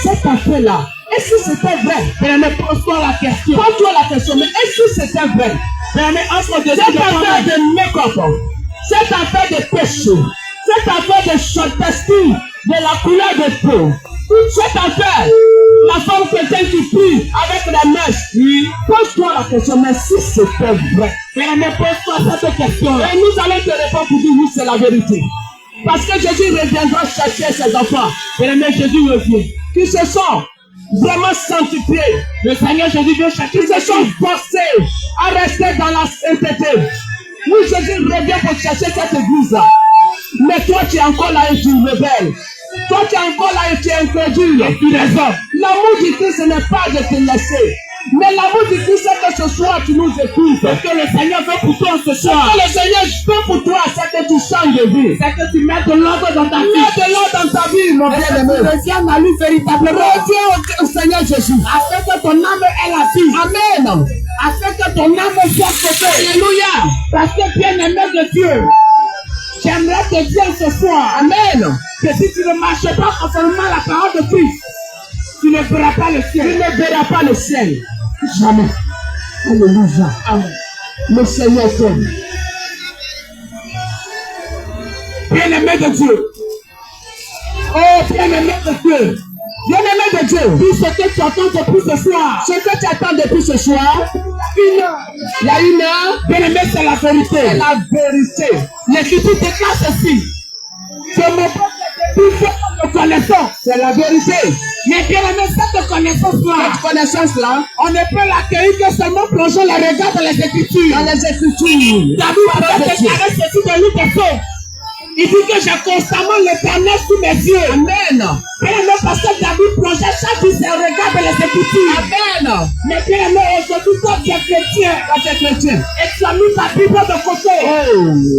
cette affaire-là, est-ce que c'était vrai? Mais pose-toi la question. Pose-toi la question, mais est-ce que c'était vrai? Mais cette affaire de make-up, cette affaire de péché, cette affaire de chantestie, de la couleur de peau, cette affaire, la femme chrétienne qui prie avec les mèches, oui. Pose-toi la question, mais si c'était vrai? Mais pose-toi cette question. Et nous allons te répondre pour dire oui, c'est la vérité. Parce que Jésus reviendra chercher ses enfants. Bien-aimé, Jésus revient. Qui se sont vraiment sanctifiés. Le Seigneur Jésus vient chercher. Qui se sont forcés à rester dans la sainteté. Oui, Jésus revient pour chercher cette église-là. Mais toi, tu es encore là et tu rebelles. Toi, tu es encore là et tu es incrédule. Et tu raisonnes. L'amour du Christ n'est pas de te laisser. Mais l'amour du Christ, c'est que ce soir tu nous écoutes. C'est que le Seigneur veut pour toi ce soir. Ce que le Seigneur veut pour toi, c'est que tu changes de vie. C'est que tu mets de l'ordre dans ta vie. Mets de l'ordre dans ta vie, mon bien-aimé. Reviens à lui véritablement. Reviens au Seigneur Jésus. Afin que ton âme ait la vie. Amen. Afin que ton âme soit sauvée. Alléluia. Parce que bien-aimé de Dieu, j'aimerais te dire ce soir. Amen. Que si tu ne marches pas conformément à la parole de Christ, tu ne verras pas le ciel. Tu ne verras pas le ciel. Jamais. Alléluia. Amen. Le Seigneur t'aime. Bien-aimé de Dieu. Oh, bien-aimé de Dieu. Bien-aimé de Dieu. Tout ce que tu attends depuis ce soir. Ce que tu attends depuis ce soir. Une heure. Il y a une heure. Bien-aimé, c'est la vérité. C'est la vérité. L'Écriture déclare ceci. Je me porte Tout ce que nous connaissons, c'est la vérité. Mais bien aimé, cette connaissance-là, on ne peut l'accueillir que seulement plongeant le regard dans les Écritures. Dans les Écritures. David a déclaré ceci dans le livre des Psaumes. Il dit que j'ai constamment l'Éternel sous mes yeux. Amen. Bien aimé, parce que David plongeait chaque jour ses regards dans les Écritures. Amen. Mais bien aimé, aujourd'hui, toi tu es chrétien. Et tu as mis ta Bible de côté.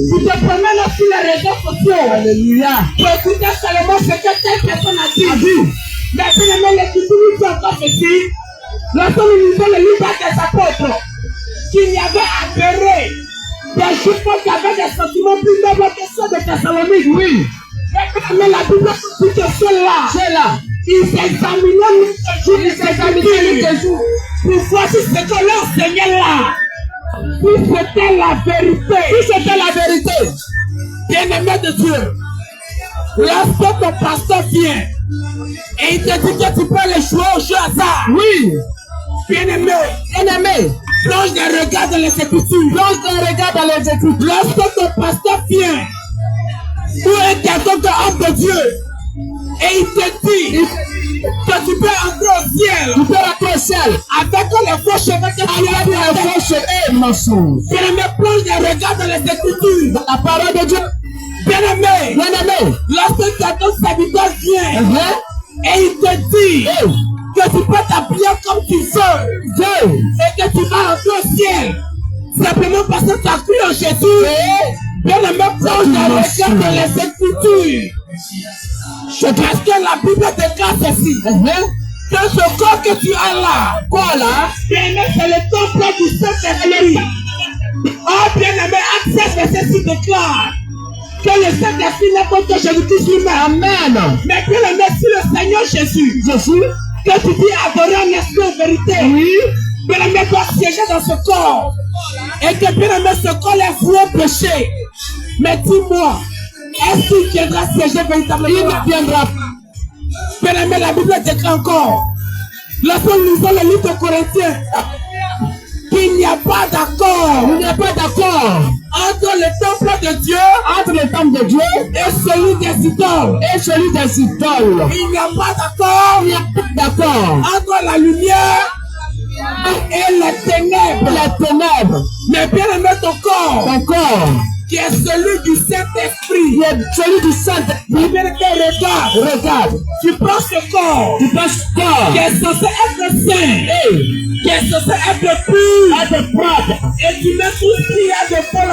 Tu te promènes sur les réseaux sociaux. Alléluia. Pour écouter seulement ce que telle personne a dit. Mais bien aimé, l'Écriture nous dit encore ceci. Lorsque nous lisons le livre des apôtres, qu'il y avait apparu des juifs qui avaient des sentiments plus nobles que ceux de Thessalonique. Oui. Mais la Bible dit que ceux-là, ils s'examinaient les jours pour voir si ce que leur Seigneur là, si c'était la vérité. Si c'était la vérité, bien-aimé de Dieu, lorsque ton pasteur vient et il te dit que tu peux les jouer au jeu hasard. Oui. Bien-aimé, plonge des regards dans les Écritures. Lorsque ton pasteur vient, ou un quelqu'un de homme de Dieu, et il te dit que tu peux entrer au ciel. Avec les faux cheveux que tu as. Bien-aimé, plonge des regards dans les Écritures. Dans la parole de Dieu. Bien-aimé, lorsque quelqu'un serviteur vient, et il te dit que tu peux t'habiller comme tu veux et que tu vas entrer au ciel simplement parce que tu as cru en Jésus. Bien aimé, plonge dans le cœur de les Écritures. Parce que la Bible déclare ceci. Que ce corps que tu as là, bien aimé, c'est le temple du Saint-Esprit. Oh bien aimé, Acte 16, verset 6 déclare que le Saint-Esprit n'est pas que Jésus-Christ lui-même. Amen. Mais bien aimé, si le Seigneur Jésus, que tu dis adorer en esprit en vérité, bien aimé, doit siéger dans ce corps. Et que bien aimé, ce corps est voué au péché. Mais dis-moi, est-ce qu'il viendra siéger véritablement? Il ne viendra pas. Bien aimé, la Bible déclare encore. Lorsque nous lisons le livre de Corinthiens, qu'il n'y a pas d'accord. Il n'y a pas d'accord entre le temple de Dieu, et celui des idoles. Il n'y a pas d'accord. Entre la lumière et les ténèbres. Mais bien aimé, ton corps, qui est celui du Saint-Esprit. Bien aimé, regarde. Tu prends ce corps, qui est censé être saint, qui est censé être pur, et tu mets tout ce qu'il y a de faux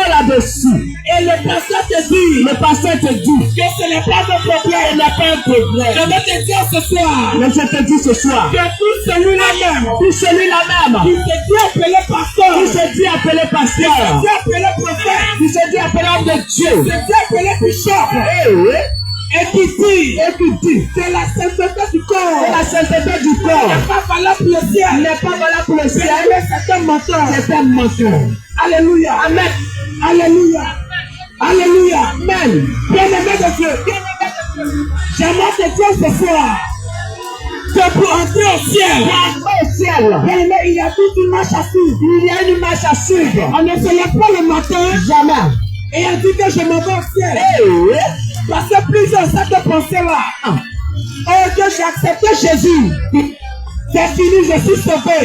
là-dessus. Et le pasteur te dit, que ce n'est pas de problème. Je vais te dire ce soir, que tout celui-là même, qui se dit appelé pasteur, qui se dit appelé prophète, qui se dit appelé homme de Dieu, qui se dit appelé bishop, et qui dit, c'est la sainteté du corps. N'est pas valable pour le ciel. C'est un menteur. Alléluia. Amen. Amen. Bien-aimé de Dieu. J'aimerais te dire ce soir que pour entrer au ciel, bien-aimé, il y a toute une marche à suivre. On ne se lève pas le matin. Jamais. Et elle dit que je m'en vais au ciel. Parce que plusieurs cette pensée-là. Oh, que j'ai accepté Jésus. C'est fini, je suis sauvé.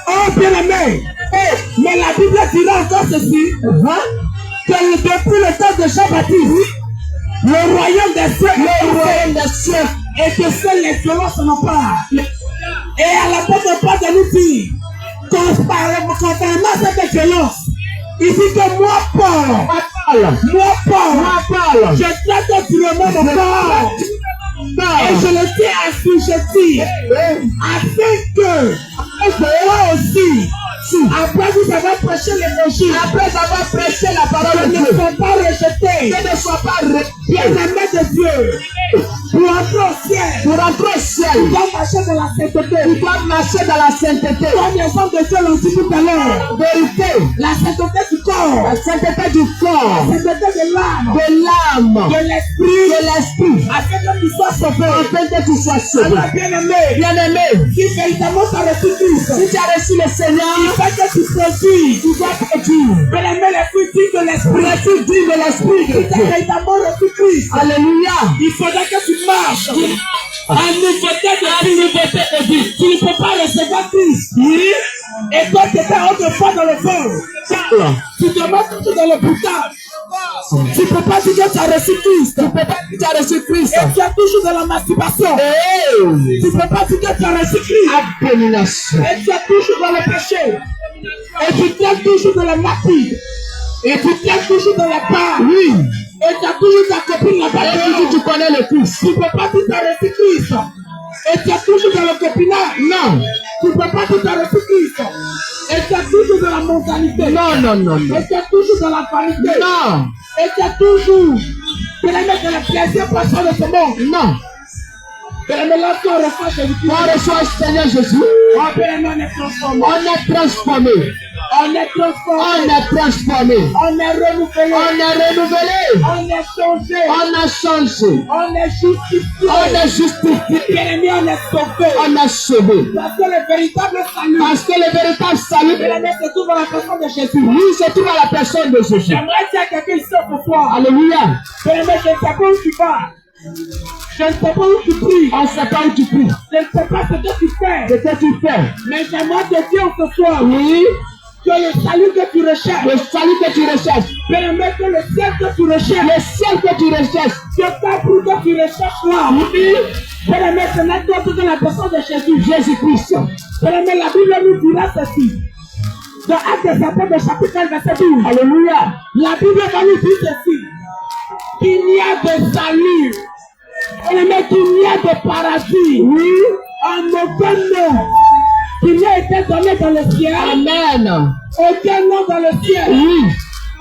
Oh, bien aimé. Mais la Bible dira encore ceci. Que depuis le temps de Jean-Baptiste, le royaume des cieux, et que seuls les violents s'en emparent. Et à la porte de nous dire, contrairement à cette violence, il dit que moi, Paul, je traite durement mon corps. Et je le tiens assujetti, afin que moi aussi, après vous avoir prêché l'évangile, après avoir prêché la parole de Dieu, ne sois pas rejeté, bien-aimé de Dieu. Pour entrer au ciel, tu dois marcher dans la sainteté. Comme les hommes de Dieu l'ont dit tout à l'heure. Vérité, la sainteté du corps. La sainteté du corps. La sainteté de l'âme. De l'âme. De l'esprit. De l'esprit. Afin que tu sois sauvé. Afin que tu sois sauvé. Alors, bien-aimé. Bien-aimé. Si véritablement tu as reçu Christ. Si tu as reçu le Seigneur. Il faut que tu produis. Tu dois produire. Bien-aimé, les fruits dignes de l'esprit. Les fruits dignes de l'esprit. Si tu as véritablement reçu Christ. Alléluia. Il faudra que tu marches. En nouveauté de vie. Tu ne peux pas recevoir Christ. Oui. Et toi, tu étais autrefois dans le feu. Tu te mets toujours dans le boutage. Tu ne peux pas dire que tu as reçu Christ. Tu ne peux pas dire que tu as reçu Christ. Et tu es toujours dans la masturbation. Tu ne peux pas dire que tu as reçu Christ. Abomination. Et tu es toujours dans le péché. Et tu tiens toujours dans la nature. Et tu tiens toujours dans la part. Oui. Et tu as toujours ta copine là-bas. Et tu connais le Christ. Tu ne peux pas dire que tu as reçu Christ. Et tu es toujours dans le copinage. Non. Tu ne peux pas dire que tu as reçu Christ. Et tu es toujours dans la mentalité. Non, non, non, non. Et tu es toujours dans la vanité. Non. Et tu es toujours de la mettre dans le plaisir passion de ce monde. Non. Mais là, tu reçois Jésus-Christ. On reçoit le Seigneur Jésus. On est transformé. On est transformé. On est transformé. On est transformé. On est renouvelé. On est renouvelé. On est changé. On a changé. On est justifié. On est justifié. Bien-aimé, on est sauvé. On est sauvé. Parce que le véritable salut. Parce que le véritable salut. Bien-aimé, se trouve dans la personne de Jésus. Oui, se trouve à la personne de Jésus. J'aimerais dire à quelqu'un ici ce soir. Alléluia. Bien-aimé, je ne sais pas où tu vas. Je ne sais pas où tu pries. On ne sait pas où tu pries. Je ne sais pas ce que tu fais. Ce que tu fais. Mais j'aimerais te dire ce soir. Oui. Que le salut que tu recherches. Le salut que tu recherches. Bien-aimé, que le ciel que tu recherches. Le ciel que tu recherches. Que ta pour que tu recherches là. Oui. Bien-aimé, ce n'est pas que la personne de Jésus. Jésus-Christ. Bien-aimé, la Bible nous dira ceci. Dans Actes des Apôtres, chapitre 1, verset 12. Alléluia. La Bible va nous dire ceci. Qu'il y a de salut. Bien-aimé, qu'il y a de paradis. Oui. En aucun nom qui n'a été donné dans le ciel. Amen. Aucun nom dans le ciel. Oui.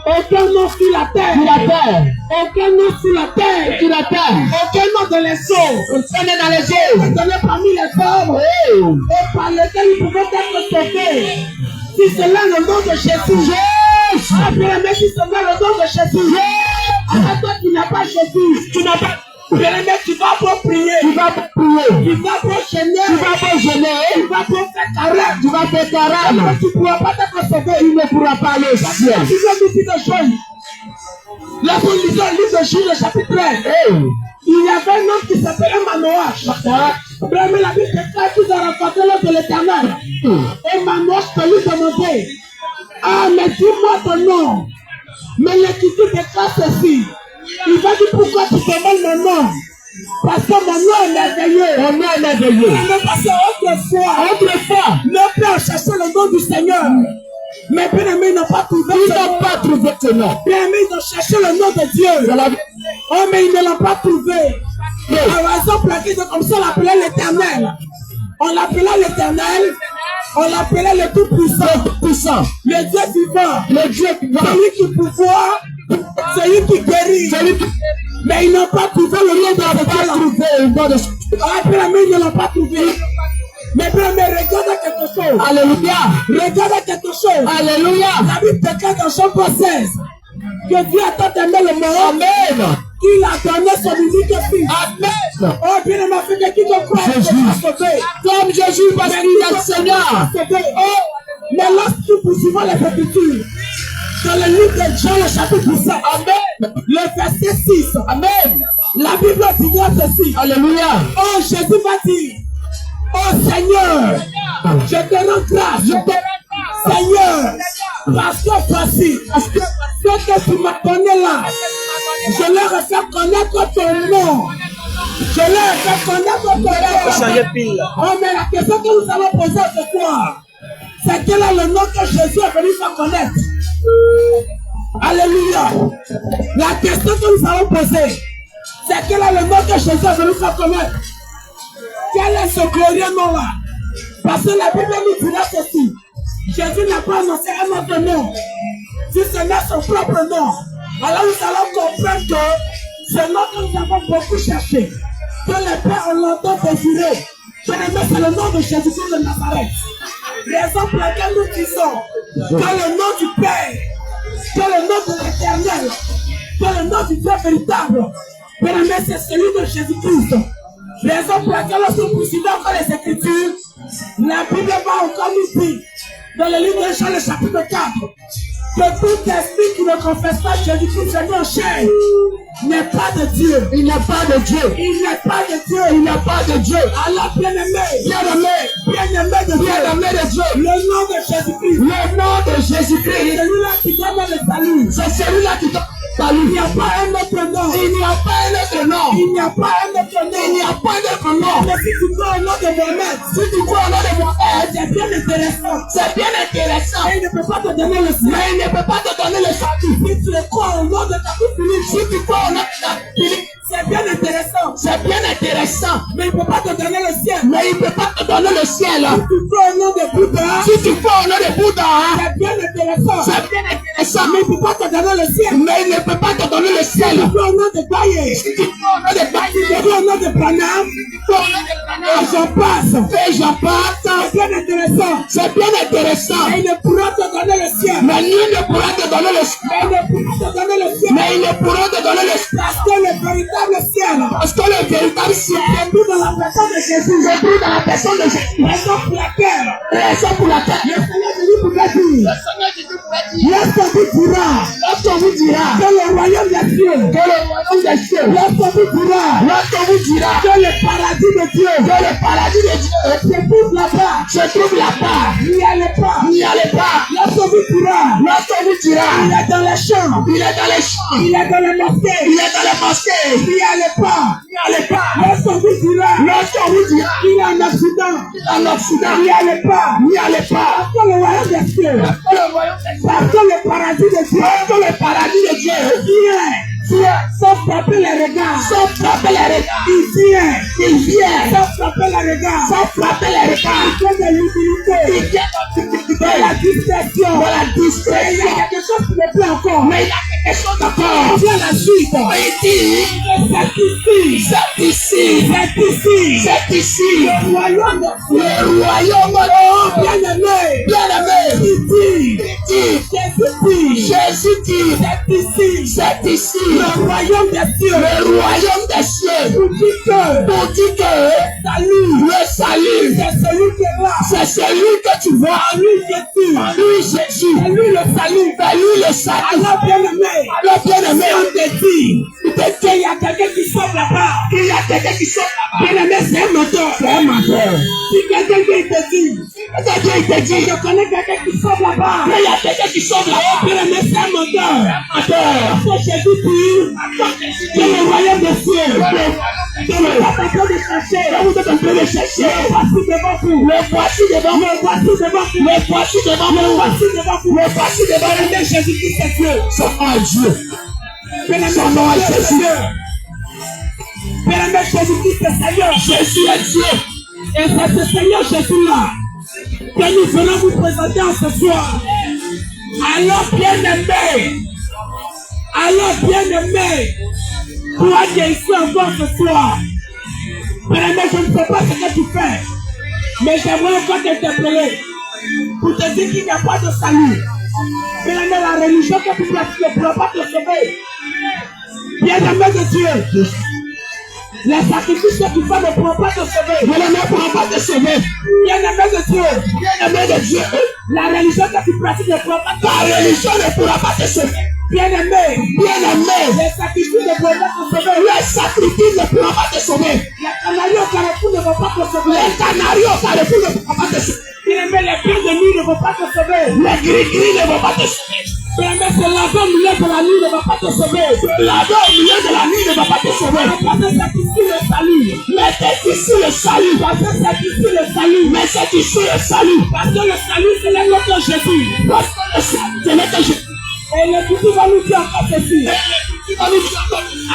Aucun nom sur la terre. Sur la terre. Aucun nom sur la terre. Sur la terre. Aucun nom dans les eaux. Aucun nom dans les eaux. Donné parmi les hommes. Et par lequel ils pouvaient être sauvés. Si cela est le nom de Jésus. Ah, bien aimé, si cela est le nom de Jésus. Ah, toi, tu n'as pas Jésus. Tu n'as pas. Bien aimé, tu vas pour prier. Tu vas pour prier. Tu vas pour gêner. Tu vas pour gêner. Tu vas pour faire carême. Tu vas faire carême. Tu ne pourras pas t'être sauvé. Tu ne pourras pas aller au ciel. La Bible nous dit des choses. La Bible nous dit au livre de Jules, le chapitre 13. Il y avait un homme qui s'appelait Manoach. Vraiment, la Bible déclare qu'il a rencontré l'homme de l'Éternel. Et Manoach peut lui demander, ah, mais dis-moi ton nom. Mais l'Écriture déclare ceci. Il va dire pourquoi tu demandes mon nom. Parce que mon nom est merveilleux. Mon nom est merveilleux. Mais parce que autrefois, nos pères cherchaient le nom du Seigneur. Mais bien aimé, ils n'ont pas trouvé. Ils n'ont pas trouvé ce nom. Bien aimé, ils ont cherché le nom de Dieu. Oh, mais ils ne l'ont pas trouvé. Par exemple, comme ça, on l'appelait l'Éternel. On l'appelait l'Éternel. On l'appelait le Tout-Puissant. Le Dieu vivant. Le Dieu vivant. Celui qui pouvoir. Celui qui guérit. Mais ils n'ont pas trouvé le nom de la Bible. Ah, bien aimé, ils ne l'ont pas trouvé. Mais bien aimé, regarde quelque chose. Alléluia. Regarde quelque chose. Alléluia. La Bible déclare dans Jean 16 que Dieu a tant aimé le monde. Amen. Il a donné son unique fils. Amen. Oh, bien aimé, fait que qui te croit Jésus. sauvé. Comme Jésus, parce qu'il est le Seigneur. Oh, mais lorsque nous poursuivons les Écritures, dans le livre de Jean, le chapitre 7, Amen. Le verset 6, Amen. La Bible dira ceci. Alléluia. Oh, Jésus va dire, oh Seigneur, je te rends grâce. Seigneur, parce que voici, ce que tu m'as donné là, je leur ai fait connaître ton nom. Je leur ai fait connaître ton nom. Oh, mais la question que nous allons poser ce soir, c'est quel est le nom que Jésus est venu faire connaître? Alléluia. La question que nous allons poser, c'est quel est le nom que Jésus est venu faire connaître? Quel est ce glorieux nom-là? Parce que la Bible nous dira ceci. Jésus n'a pas annoncé un autre nom. Si ce n'est son propre nom, alors nous allons comprendre que ce nom que nous avons beaucoup cherché, que les pères ont longtemps désirer, c'est le nom de Jésus-Christ de Nazareth. Raison pour laquelle nous disons que le nom du Père, Dans le nom de l'Éternel. Dans le nom du Dieu véritable. Bien-aimé, c'est celui de Jésus-Christ. Raison pour laquelle lorsque nous poursuivons encore les Écritures, la Bible va encore nous dire, dans le livre de Jean, le chapitre 4, que tout esprit qui ne confesse pas Jésus-Christ Seigneur en chair n'est pas de Dieu. Il n'est pas de Dieu. Il n'est pas de Dieu. Il n'est pas de Dieu. Alors, bien-aimé, Bien-aimé de Dieu, Bien-aimé de Dieu. le nom de Jésus-Christ, Le nom de c'est Jésus-Christ, celui-là qui donne le salut. c'est celui-là qui donne le salut. Il n'y a pas un autre nom. Il n'y a pas un autre nom. Il n'y a pas un autre nom. Il n'y a pas d'autre nom. Mais si tu crois au nom de Mohamed, Si tu crois au nom de Mohamed, c'est bien intéressant. c'est bien intéressant. Et il ne peut pas te donner le ciel. Mais il ne peut pas te donner le salut. Si tu crois au nom de ta Philippe, Si tu crois au nom de Philippe, c'est bien intéressant. c'est bien intéressant. Mais il ne peut pas te donner le ciel. Mais il ne peut pas te donner le ciel. Si tu crois au nom de Bouddha, Si tu crois au nom de Bouddha, c'est bien intéressant. c'est bien intéressant. Mais il ne peut pas te donner le ciel. Mais il ne peut pas te donner le ciel. Tu crois au nom de Baye. Si tu crois au nom de Tu Baïd, crois au nom de Branham. tu crois au nom de Et Branham, j'en passe. et j'en passe, C'est bien intéressant. c'est bien intéressant. Et il ne pourra te donner le ciel. Mais nul ne pourra te donner le ciel. Mais il ne pourra te donner le ciel. Mais il ne pourra te donner le ciel. Parce que le véritable ciel Parce que le véritable ciel est tout dans la personne de Jésus. est pris dans la personne de Jésus. Raison pour laquelle Raison pour laquelle le Seigneur Jésus pourrait dire, le Seigneur Jésus pourrait dire, lorsqu'on vous dira lorsqu'on vous dira que le royaume des cieux, que le royaume des cieux, lorsqu'on vous dira lorsqu'on vous dira que le paradis de Dieu que le paradis de Dieu se trouve là-bas, se trouve là-bas, n'y allez pas. n'y allez pas. Lorsqu'on vous dira, Lorsqu'on vous dira, il est dans les champs, il est dans les champs, il est dans les mosquées, il est dans les mosquées, n'y allez pas. n'y allez pas. Lorsqu'on vous dira, Lorsqu'on vous dira, il est en Occident, en Occident, n'y allez pas. n'y allez pas. Parce que le royaume des cieux, Parce que le royaume des cieux, parce que le paradis de Dieu, parce que le paradis de Dieu vient sans frapper les regards. sans frapper les regards, Il vient il vient sans frapper les regards. sans frapper les regards, Il vient de l'humilité, il vient de la discrétion. de la Et il y discrétion. a quelque chose qui me plaît encore. Mais il y a quelque chose encore. Il y a la suite. Il dit, C'est ici. c'est ici, C'est ici. c'est ici, Le royaume de Dieu. le royaume Oh, bien-aimé. bien-aimé. Il dit. Il dit, Jésus dit. Jésus dit, C'est ici. c'est ici, Le royaume des cieux. le royaume des cieux. Pour dire que Pour dire que salut, le salut, c'est celui qui est là. c'est celui que tu vois. En lui, Jésus. En lui, Jésus. C'est lui le salut. C'est lui le salut. Alors, bien-aimé. Alors, bien-aimé, On te dit qu'il y a quelqu'un qui sort là-bas. il y a quelqu'un qui sort là-bas. Bien-aimé, c'est un moteur. C'est un menteur. Si quelqu'un qui te dit, Quelqu'un il te dit, je connais quelqu'un qui sort là-bas. mais il y a quelqu'un qui sort là-bas. Bien-aimé, c'est un moteur. Menteur. Parce que Jésus dit que le royaume des cieux, que le papa est en train de chercher. Vous êtes en train de chercher. Le voici devant vous. Le voici devant Le voici devant vous. Le voici devant Le nous. voici devant vous. Le voici devant nous. Bien-aimé, Jésus-Christ est Dieu. Son nom est Dieu. Bien-aimé, Son nom est Jésus. Bien-aimé, Jésus-Christ est Seigneur. Jésus est Dieu. Et c'est ce Seigneur Jésus-là que nous venons vous présenter en ce soir. Alors bien-aimé, toi qui es ici encore ce soir, bien-aimé, je ne sais pas ce que tu fais, mais j'aimerais encore t'interpeller pour te dire qu'il n'y a pas de salut. Bien-aimé, la religion que tu pratiques ne pourra pas te sauver. Bien-aimé de Dieu, les sacrifices que tu fais ne pourront pas te sauver. Bien-aimé ne pourra pas te sauver. Bien-aimé de Dieu, Bien-aimé de Dieu. la religion que tu pratiques ne pourra pas te sauver. Ta religion ne pourra pas te sauver. Bien-aimé, Bien-aimé. les sacrifices ne pourront pas te sauver. Les sacrifices ne pourront pas te sauver. Les canaries au carrefour ne vont pas te sauver. Les canaris au carrefour ne pourront pas te sauver. Bien-aimé, les pieds de nuit ne vont pas te sauver. Les gris-gris ne vont pas te sauver. Bien-aimé, c'est l'avant au milieu de la nuit ne va pas te sauver. Là-bas au milieu de la nuit ne va pas te sauver. Parce que c'est ici le salut. Mais c'est ici le salut. Parce que c'est ici le salut. Mais c'est ici le salut. Parce que le salut, c'est le nom de Jésus. Parce que le salut, c'est le Jésus. Et le Jésus va nous dire encore ceci.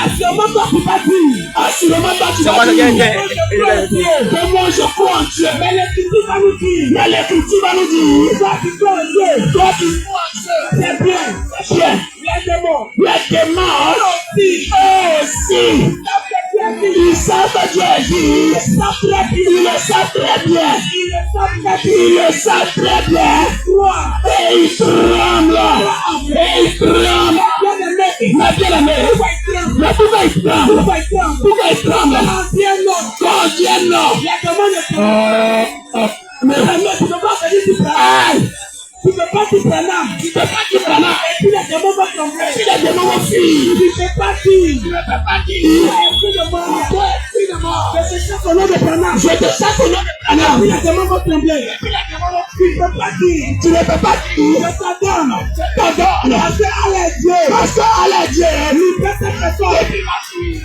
Assurément, toi, tu vas dire. Assurément, toi, tu C'est vas moi, dire c'est que moi, je crois en Dieu. Mais le Jésus va nous dire. Mais l'Écriture va nous dire, Toi, tu crois en Dieu. toi, tu crois en Dieu. C'est bien. C'est bien. Les démons. Les démons aussi, ils savent que Dieu existe. Ils le savent très bien. Ils le savent Il le sait très bien. Et il tremble. Et il tremble. Mais bien aimé. Mais pourquoi il tremble? Pourquoi il tremble? Quand Dieu non. Mais tu ne peux pas venir du travail. Tu ne peux pas du Branham. Tu ne peux pas du Branham. Et puis les démons vont tomber. Puis les démons vont fuir. Tu ne peux pas dire. Tu ne peux pas dire. Esprit de mort. Toi, esprit de mort. Je te chasse au nom de Branham. Je te chasse au nom de Branham. Et puis les démons vont tomber. Et puis les démons vont fuir. Tu ne peux pas dire. Tu ne peux pas dire. Je t'adonne. Je t'adonne. Parce que Allah est Dieu. Parce que Allah est Dieu. Libère cette personne. Et puis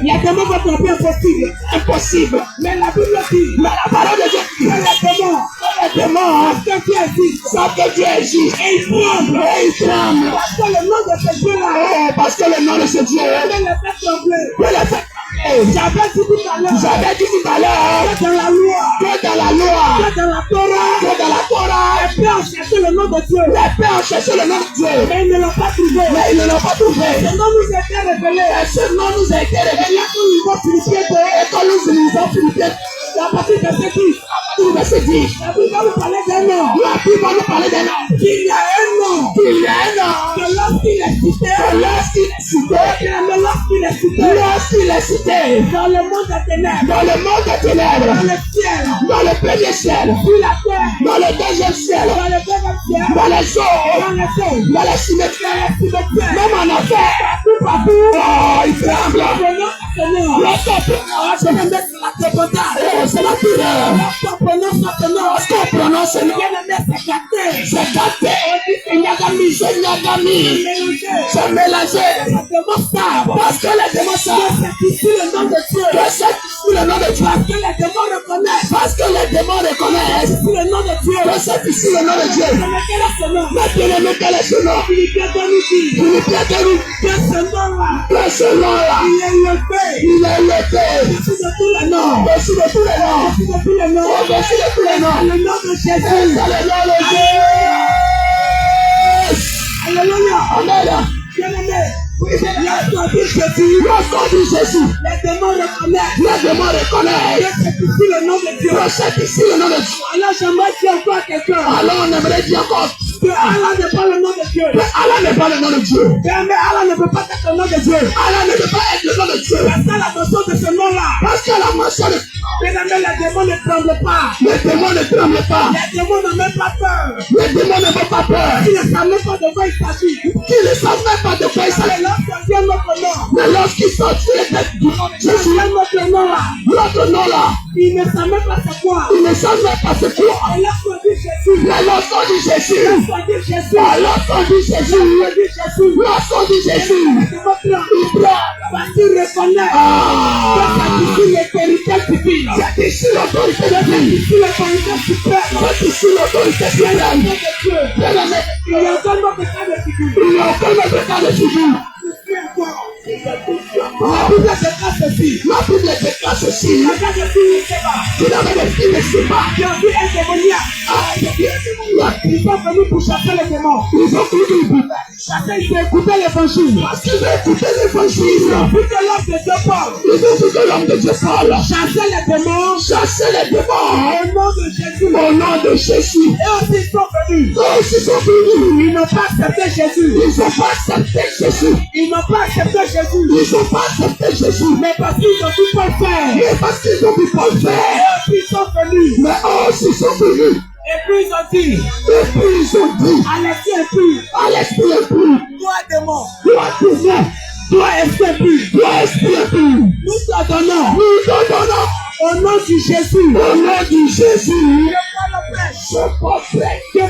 les démons vont tomber. Impossible. Impossible. Mais la Bible dit. Mais la parole de Dieu dit. Que les démons. Les démons. Parce que Dieu existe. Parce que Dieu existe. Et il tremble. Et il tremble. Parce que le nom de ce Dieu-là. Parce que le nom de ce Dieu. Peut les faire trembler. Peut les faire trembler. J'avais dit tout à l'heure. J'avais dit tout à l'heure. Que dans la loi. Que dans la loi. Que dans la Torah. Que dans la Torah. Les pères ont cherché le nom de Dieu. Les pères ont cherché le nom de Dieu. Mais ils ne l'ont pas trouvé. Mais ils ne l'ont pas trouvé. Ce nom nous a été révélé. Et ce nom nous a été révélé. Et là, quand nous avons Philippiens 2. Et quand nous lisons Philippiens 2. La partie verset 10. Verset 10. La Bible va nous parler d'un nom. La Bible va nous parler d'un nom. Il y a un nom. Il y a un nom. Que lorsqu'il est cité. Que lorsqu'il est cité. Que lorsqu'il est cité. Lorsqu'il est cité. Dans le monde des ténèbres. Dans le monde des ténèbres. Dans le ciel. Dans le premier ciel. Sur la terre. Dans le deuxième ciel. Dans le deuxième ciel. Dans les eaux. Dans les eaux. Dans les cimetières. Même en enfer. Partout. Oh, il tremble. C'est le mec de la trépotage. C'est la terreur. Lorsqu'on prononce ce nom, c'est gâté. C'est Nyagami. C'est mélangé. Parce que les démons savent. Que c'est le nom de Dieu. Parce que les démons reconnaissent. Parce que les démons reconnaissent. Que c'est le nom de Dieu. Que c'est ici le nom de Dieu. Mais bien-aimé, quel est ce nom? Philippiens 2 nous dit. Que ce nom-là. Que ce nom-là. Il est élevé. Il est élevé. Au-dessus de tous les noms. Au-dessus de tous les noms. Au-dessus de tous les noms. Au-dessus de tous les noms. Le nom de Jésus. C'est le nom de Jésus. Alléluia. Amen. Bien-aimé. Lorsqu'on dit Jésus, les démons reconnaissent. Les démons reconnaissent. Que c'est ici le nom de Dieu. Que c'est ici le nom de Dieu. Alors j'aimerais dire encore à quelqu'un. Alors on aimerait dire encore. Que Allah n'est pas le nom de Dieu. Que Allah n'est pas le nom de Dieu. Mais Allah ne peut pas être le nom de Dieu. Allah ne peut pas être le nom de Dieu. Parce que la mention de ce nom-là. Parce que la mention de les démons ne tremblent pas. Les démons ne tremblent pas. Les démons n'ont même pas peur. Les démons n'ont même pas peur. Ils ne savent même pas de quoi il s'agit. Ils ne savent même pas de quoi il s'agit. Lorsqu'on dit notre nom. Mais lorsqu'ils sortent sur les têtes du nom de Jésus. Notre nom là. Notre nom là. Ils ne savent même pas c'est quoi. Ils ne savent même pas c'est quoi. Et lorsqu'on dit Jésus. Mais lorsqu'on dit Jésus. Lorsqu'on dit Jésus. Lorsqu'on dit Jésus. Lorsqu'on dit Jésus. Il pleure. Parce qu'il reconnaît. Que c'est ici l'autorité divine. C'est ici l'autorité divine. C'est ici l'autorité suprême. C'est ici l'autorité suprême. Il y a encore notre cas de figure. Il y a encore notre cas de figure. La Bible déclare ceci. La Bible déclare ceci. Tu n'avais des filles de Séba. Qui ont vu un démoniaque. Ils sont venus pour chasser les démons. Ils ont voulu chasser, ils ont écouté l'évangile. Parce qu'ils ont écouté l'évangile. Ils ont vu que l'homme de Dieu parle. Ils ont vu que l'homme de Dieu parle. Chasser les démons. Chasser les démons. Au nom de Jésus. Au nom de Jésus. Et aussi sont venus. Eux aussi sont venus. Ils n'ont pas accepté Jésus. Ils n'ont pas accepté Jésus. Ils n'ont pas accepté Jésus. Ils n'ont pas accepté Jésus. Mais parce qu'ils ont pu pas le faire. Mais parce qu'ils ont pu pas le faire. Et aussi sont venus. Mais eux aussi sont venus. Et puis ils ont dit. À l'esprit impur. À l'esprit impur. Toi démon. Toi démon. Toi esprit impur. Toi esprit impur. Nous t'ordonnons. Au nom du Jésus. Au nom du Jésus. Je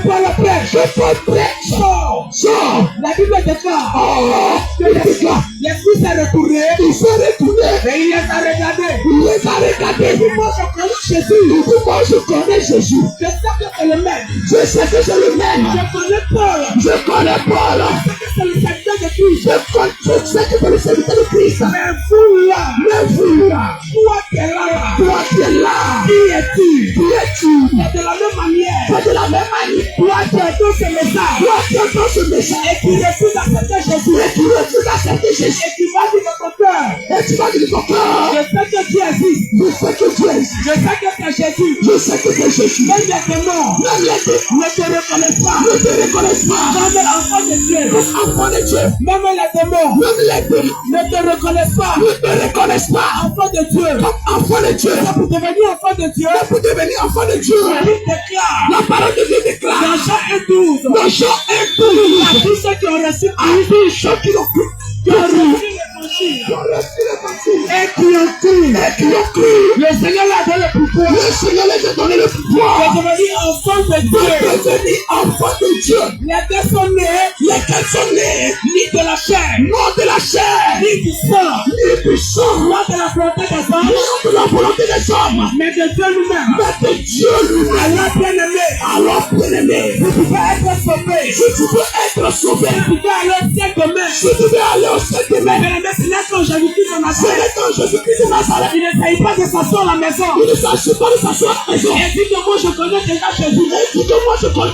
peux le prêche. Sors. La Bible déclare. L'esprit s'est retourné. Il s'est retourné. Et il les a regardés. Moi je connais Jésus. Je sais que c'est le même. Je connais Paul. Je sais que c'est le serviteur de Christ. Je sais que c'est le serviteur de Christ. Mais vous là. Toi qui es là. Qui es-tu? Et de la même manière. Toi qui entends ce message. Et qui refuse d'accepter Jésus. Et tu vas dire de ton cœur. Je sais que Dieu existe. Je sais que Dieu existe. Je sais que c'est Jésus. Je sais que c'est Jésus. Même les démons Même les démons ne te reconnaissent pas. ne te reconnaissent pas Comme enfant de Dieu. comme enfant de Dieu. Même les démons Même les démons ne te reconnaissent pas. ne te reconnaissent pas Enfant de Dieu. comme enfant de Dieu. Pour devenir enfant de Dieu, Mais pour devenir enfant de Dieu, la Bible déclare la parole de Dieu déclare dans Jean 1:12, dans Jean 1:12, à tous ceux qui ont reçu à tous ceux qui ont cru, qui ont reçu l'évangile qui ont reçu l'évangile et qui ont cru, et qui ont cru, le Seigneur leur a donné le pouvoir le Seigneur les a donné le pouvoir de devenir enfant de de Dieu. devenir enfant de Dieu. Lesquels sont nés Lesquels sont nés ni de la chair, non de la chair, ni du sang, ni du sang, non de la volonté des hommes, non de la volonté des hommes, mais de Dieu lui-même. mais de Dieu lui-même. Alors, bien-aimé, Alors, bien-aimé, vous pouvez être sauvé. si tu veux être sauvé, Vous pouvez aller au ciel demain. si tu veux aller au ciel demain, Bien-aimé, c'est là quand Jésus-Christ de c'est Nazareth. le temps Jésus-Christ de Nazareth. Il ne s'agit pas de s'asseoir à la maison. Il ne s'agit pas de s'asseoir à la maison. Et dit que moi je connais déjà Jésus. Et dis que moi je connais.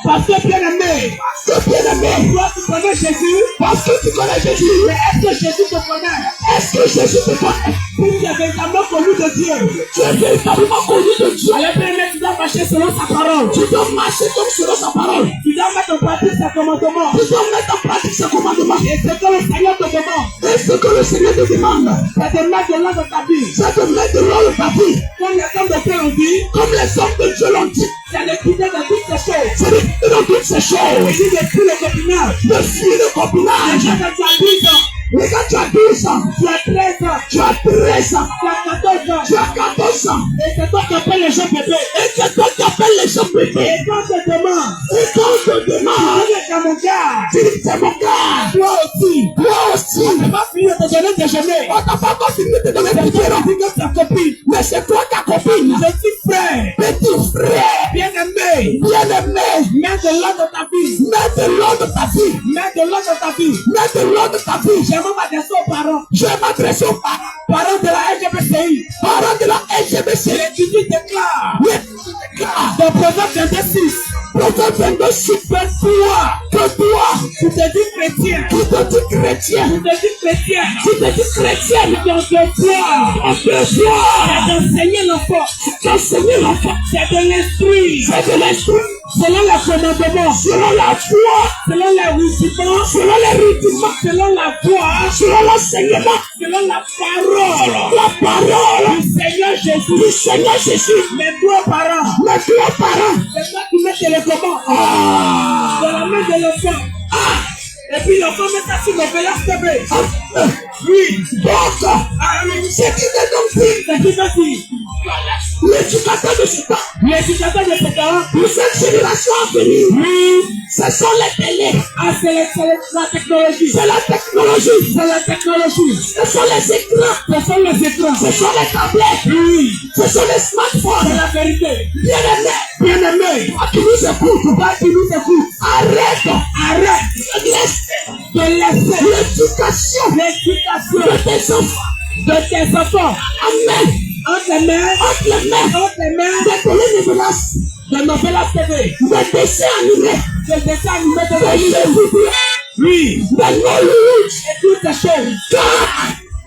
Parce que bien-aimé, Parce que bien-aimé, toi tu connais Jésus, parce que tu connais Jésus, mais est-ce que Jésus te connaît? est-ce que Jésus te connaît? Si tu es véritablement connu de Dieu, Tu es véritablement connu de Dieu. alors bien-aimé, tu dois marcher selon sa parole. Tu dois marcher comme selon sa parole. Tu dois mettre en pratique ses commandements. Tu dois mettre en pratique ses commandements. Et ce que le Seigneur te demande, Et ce que le Seigneur te demande, c'est de mettre de l'ordre dans ta vie. c'est de mettre de l'ordre dans ta vie. Comme les hommes de Dieu l'ont dit, Comme les hommes de Dieu l'ont dit. c'est l'équité de toutes ces choses. C'est de dans toutes ces Et choses. dit de tout le copinage. De fuir le Et copinage. quand tu as 10 ans, Regarde, tu as 12 ans. tu as 13 ans, Tu as 13 ans. tu as 14 ans. Tu as 14 ans. Et c'est toi qui appelles les gens bébés. Et c'est toi qui appelles les gens bébés. Et quand on te demande, Et quand on te demande, tu es dans mon gars, tu dis c'est mon gars. toi aussi, Toi aussi. on n'a pas fini de te donner déjeuner. On t'a pas encore fini de te donner C'est du toi terrain. qui dis que ta copine, Mais c'est toi ta copine. petit frère, Petit frère. bien-aimé, Bien-aimé. mets de l'ordre dans ta vie. Mets de l'ordre dans ta vie. Mets de l'ordre dans ta vie. Mets de l'ordre dans ta vie. J'aimerais m'adresser aux parents. Je vais m'adresser aux parents. Parents de la LGBTI. Parents de la LGBC. Et tu déclares Oui, tu déclares. dans Proverbe 22:6 Prophète 22:6. Que toi, tu te dis chrétien. qui te dis chrétien, Tu te dis chrétien. qui te dis chrétienne, Ton devoir, on te voit, c'est d'enseigner l'enfant. d'enseigner l'enfant, C'est de l'instruire. c'est de l'instruire, Selon les commandements. selon la foi, Selon les rudiments. selon les rudiments, Selon la voix. selon l'enseignement, Selon la parole la parole du Seigneur Jésus. du Seigneur Jésus. Mais toi, parents, Mais toi, parents, c'est toi qui mets les commandes ah, dans la main de l'enfant. Et puis l'enfant met ça sur le village bébé. Oui. donc, Ah oui. ce qui te donne vie, C'est qui fait dire. l'éducateur de ce temps, L'éducateur de ses parents. pour cette génération à venir, Oui. ce sont les télés, Ah, c'est la technologie. c'est la technologie, C'est la technologie. ce sont les écrans, Ce sont les écrans. ce sont les tablettes, Oui. ce sont les C'est smartphones. la vérité. Bien-aimé, Bien-aimé. toi qui nous écoutes, Toi qui nous écoutes, arrête arrête de laisser de laisser l'éducation l'éducation de tes enfants. de tes enfants Amen. entre les mains, Entre les mains entre les mains des télénovelas, de Novela TV, des dessins animés, de dessins animés de des la jeux vidéo. vidéo, Oui. de Hollywood. Et toutes ces choses.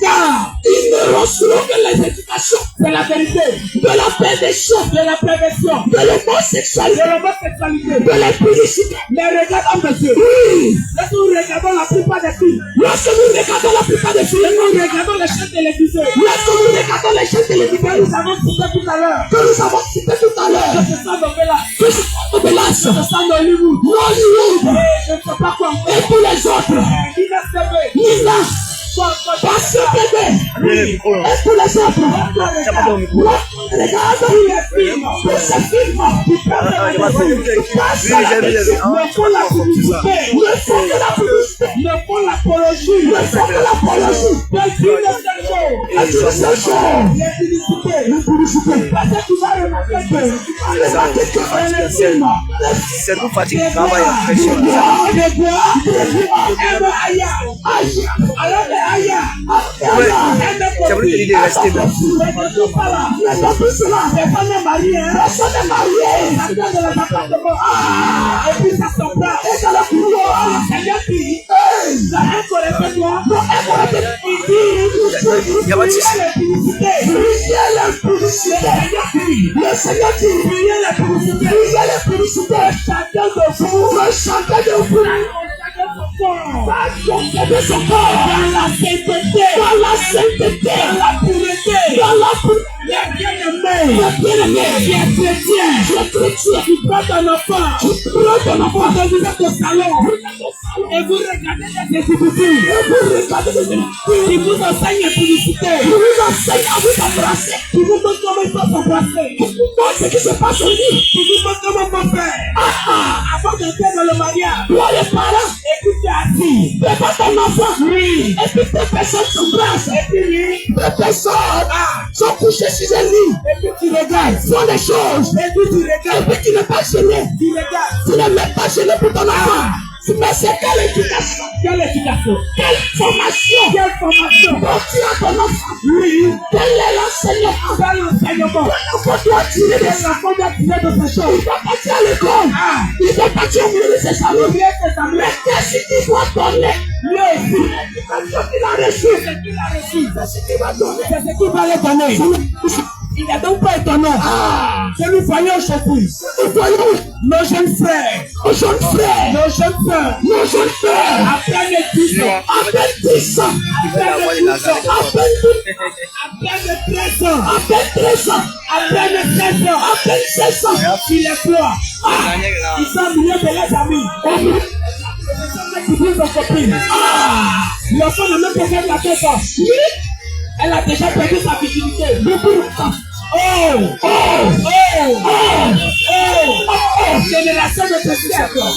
Car ils ne reçoivent que les éducations C'est la vérité. de la perversion, De la prévention. de l'homosexualité, De l'homosexualité. de l'impudicité. Mais regarde, monsieur. Oui, Lorsque nous regardons la plupart des films, lorsque nous regardons la plupart des films, nous regardons les chaînes télévisées, lorsque nous regardons les chaînes télévisées, que nous avons cité tout à l'heure, que nous avons cité tout à que l'heure, ce soit Novela, que ce soit Novelas, que ce soit Hollywood, Hollywood, je ne sais pas quoi encore. et tous les autres, Dina TV, Nina, quoi, Passe Bébé, et tous les autres. Regarde tous les films, tous ces films, qui passent à la télévision, ne font la publicité, ne font que la publicité, ne font l'apologie, ne font que l'apologie. de dire les choses, Et tous ces choses, les publicités. Parce que tu vas remarquer que dans les films, C'est tout fatigué, travail après de bois, aime Aya, alors que Aya, Tu as voulu te dire de rester là. mais de tout ça là, personne n'est marié, hein. personne n'est marié. Ça vient de la appartement. Et puis ça s'en prend. Et dans le couloir, Seigneur dit, hey, la incorrecte toi, il dit, Il n'y a pas de souci. Le Seigneur dit, priez la publicité. Chacun de vous, va consommer son corps dans la sainteté, dans la pureté, dans la pureté. Les bien-aimés, tu es chrétien, tu prends ton enfant, dans le salon, et vous regardez les institutions, qui vous enseignent la publicité, qui vous enseignent à vous embrasser, qui vous montrent comment il faut s'embrasser, qui vous montrent ce qui se passe au lit, qui vous montrent comment il faut faire. Avant d'entrer dans le mariage, toi les parents, et puis tu es assis, prépare ton enfant, oui, et puis tes personnes s'embrassent, et puis tes personnes sont couchées sur le lit, et puis tu regardes, font des choses, et puis tu regardes, et puis tu n'es pas gêné, tu regardes, tu n'es même pas gêné pour ton enfant. Mais c'est quelle éducation? Quelle éducation? Quelle formation? Quelle formation? Pour tirer ton enfant. Oui. Quel est l'enseignement? Quel enseignement? L'enfant doit tirer de ces choses. Il doit partir à l'école. Il doit partir au milieu de ses salons. Mais qu'est-ce qu'il doit donner? Lui aussi. L'éducation qu'il a reçue. C'est ce qu'il a reçu. C'est ce qu'il va donner. C'est ce qu'il va lui donner. Il n'est donc pas étonnant que nous voyons aujourd'hui. Nous voyons nos jeunes frères. Nos jeunes frères. Nos jeunes frères. Nos jeunes frères. À peine 10 ans. À peine 10 ans. À peine 12 ans. À peine 13 ans. À peine 13 ans. À peine 16 ans. À peine 16 ans. Il est quoi? Ils sont milieu de leurs amis. Ils sont aux copines. L'enfant ne même pas faire la tête. Elle a déjà perdu sa virginité. Génération de pédestres.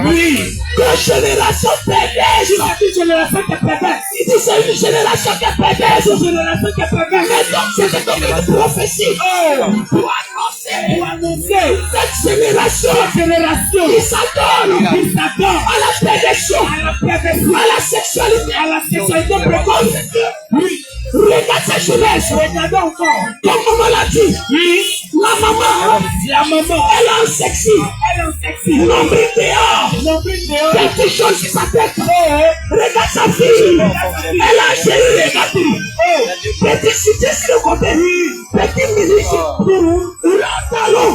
Oui. Une génération perverse. C'est une génération qui est perverse. C'est une génération qui est perverse. C'est une génération qui est perverse. Mais donc c'est comme une prophétie. Pour annoncer cette génération qui s'adonne à la perversion, à la sexualité précoce. Oui. Regarde cette jeunesse. Regardez encore. Comme maman l'a dit. Oui. La maman, elle est sexy. Nombril dehors. Quelque chose sur sa tête. Regarde sa fille. Elle a chéri, regarde. Petit cité sur le côté. Petit ministre. Long talon.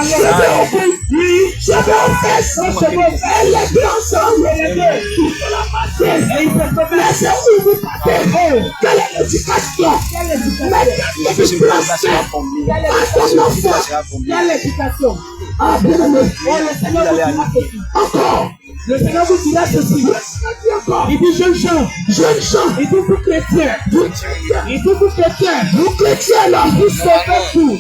Cheveux au cou. Cheveux aux fesses. Elle est bien ensemble. Toute la matière. Laissez où vous partez. Quelle est l'éducation? Quelle éducation? Ah, bien aimé. Encore. Le Seigneur vous dira ceci. Il dit jeunes gens. Il dit vous chrétiens. Il dit vous chrétiens. Vous chrétiens là. Il dit sauvez-vous. Il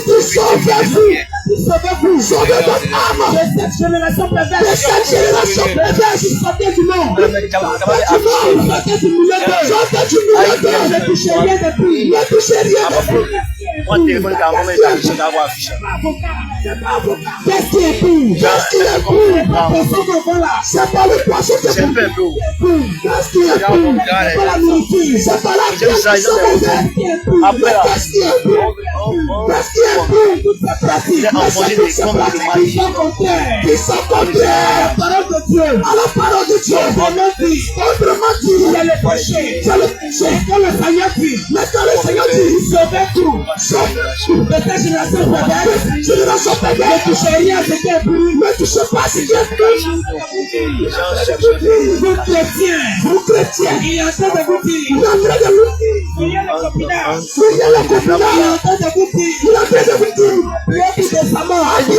dit sauvez-vous. Sauvez votre âme. De cette génération perverse. Sortez du monde. Sortez du milieu. Ne touchez rien de plus. Ne touchez rien de plus. Qu'est-ce qui est pur? C'est pas le poisson qui est pur. Qu'est-ce qui est pur? C'est pas la nourriture. C'est pas la viande. Qu'est-ce qui est pur? Qu'est-ce qui est pur? Qu'est-ce qui est pur? Toutes ces pratiques. Qui sont contraires à la parole de Dieu. À la parole de Dieu. Autrement dit, c'est le péché. C'est le péché. Quand le Seigneur dit, sauvez tout. De cette génération perverse. Ne touchez rien à ce qui est pur. Ne touchez pas à ce qui est pur. Vous chrétiens. Il est en train de vous dire. Fuyez le copinage. Il est en train de vous dire. Priez pour des amants. Il y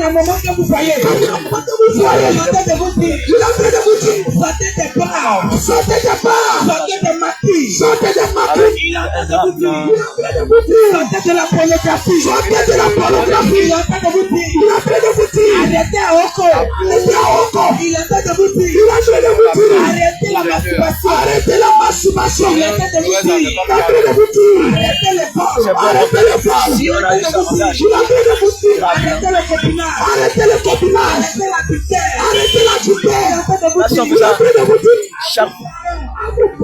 a un moment que vous voyez. Il est en train de vous dire. Sortez des bras. Sortez des maquis. Il est en train de vous dire. Sortez de la pornographie. Il est en train de vous dire. Arrêtez à Oko. Il est en train de vous dire. Arrêtez la masturbation. Il est en train de vous dire. Arrêtez les vols. Arrêtez le copinage. Arrêtez la tutelle. Il est en train de vous dire.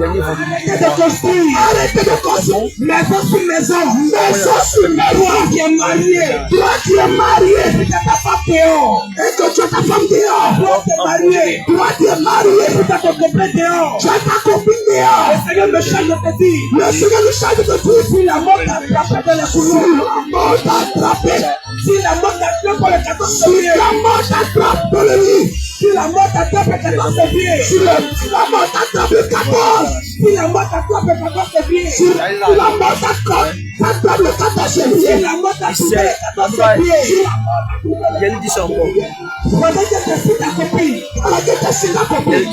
Arrêtez de construire. Arrêtez de construire. Maison sur maison. Maison sur maison. Toi qui es marié. Toi qui es marié. Et que ta femme dehors. Et que tu as ta femme dehors. Toi qui es marié. Toi qui es marié. Et tu as ton copain dehors. Tu as ta copine dehors. Le Seigneur me charge de te dire. Le Seigneur me charge de te dire. Si la mort t'a attrapé dans les couloirs. Si la mort t'a attrapé. Si la mort t'attrape pour le 14 février. Si la mort t'attrape dans le lit. Si la mort t'attrape le 14 février. Si la mort t'attrape le 14. Si la mort t'attrape le 14 février. Si la mort t'attrape le 14 février. Si la mort t'attrape le 14 février. Si la mort t'attrape le 14 février. Pendant que tu suis ta copine. Pendant que tu suis ta copine.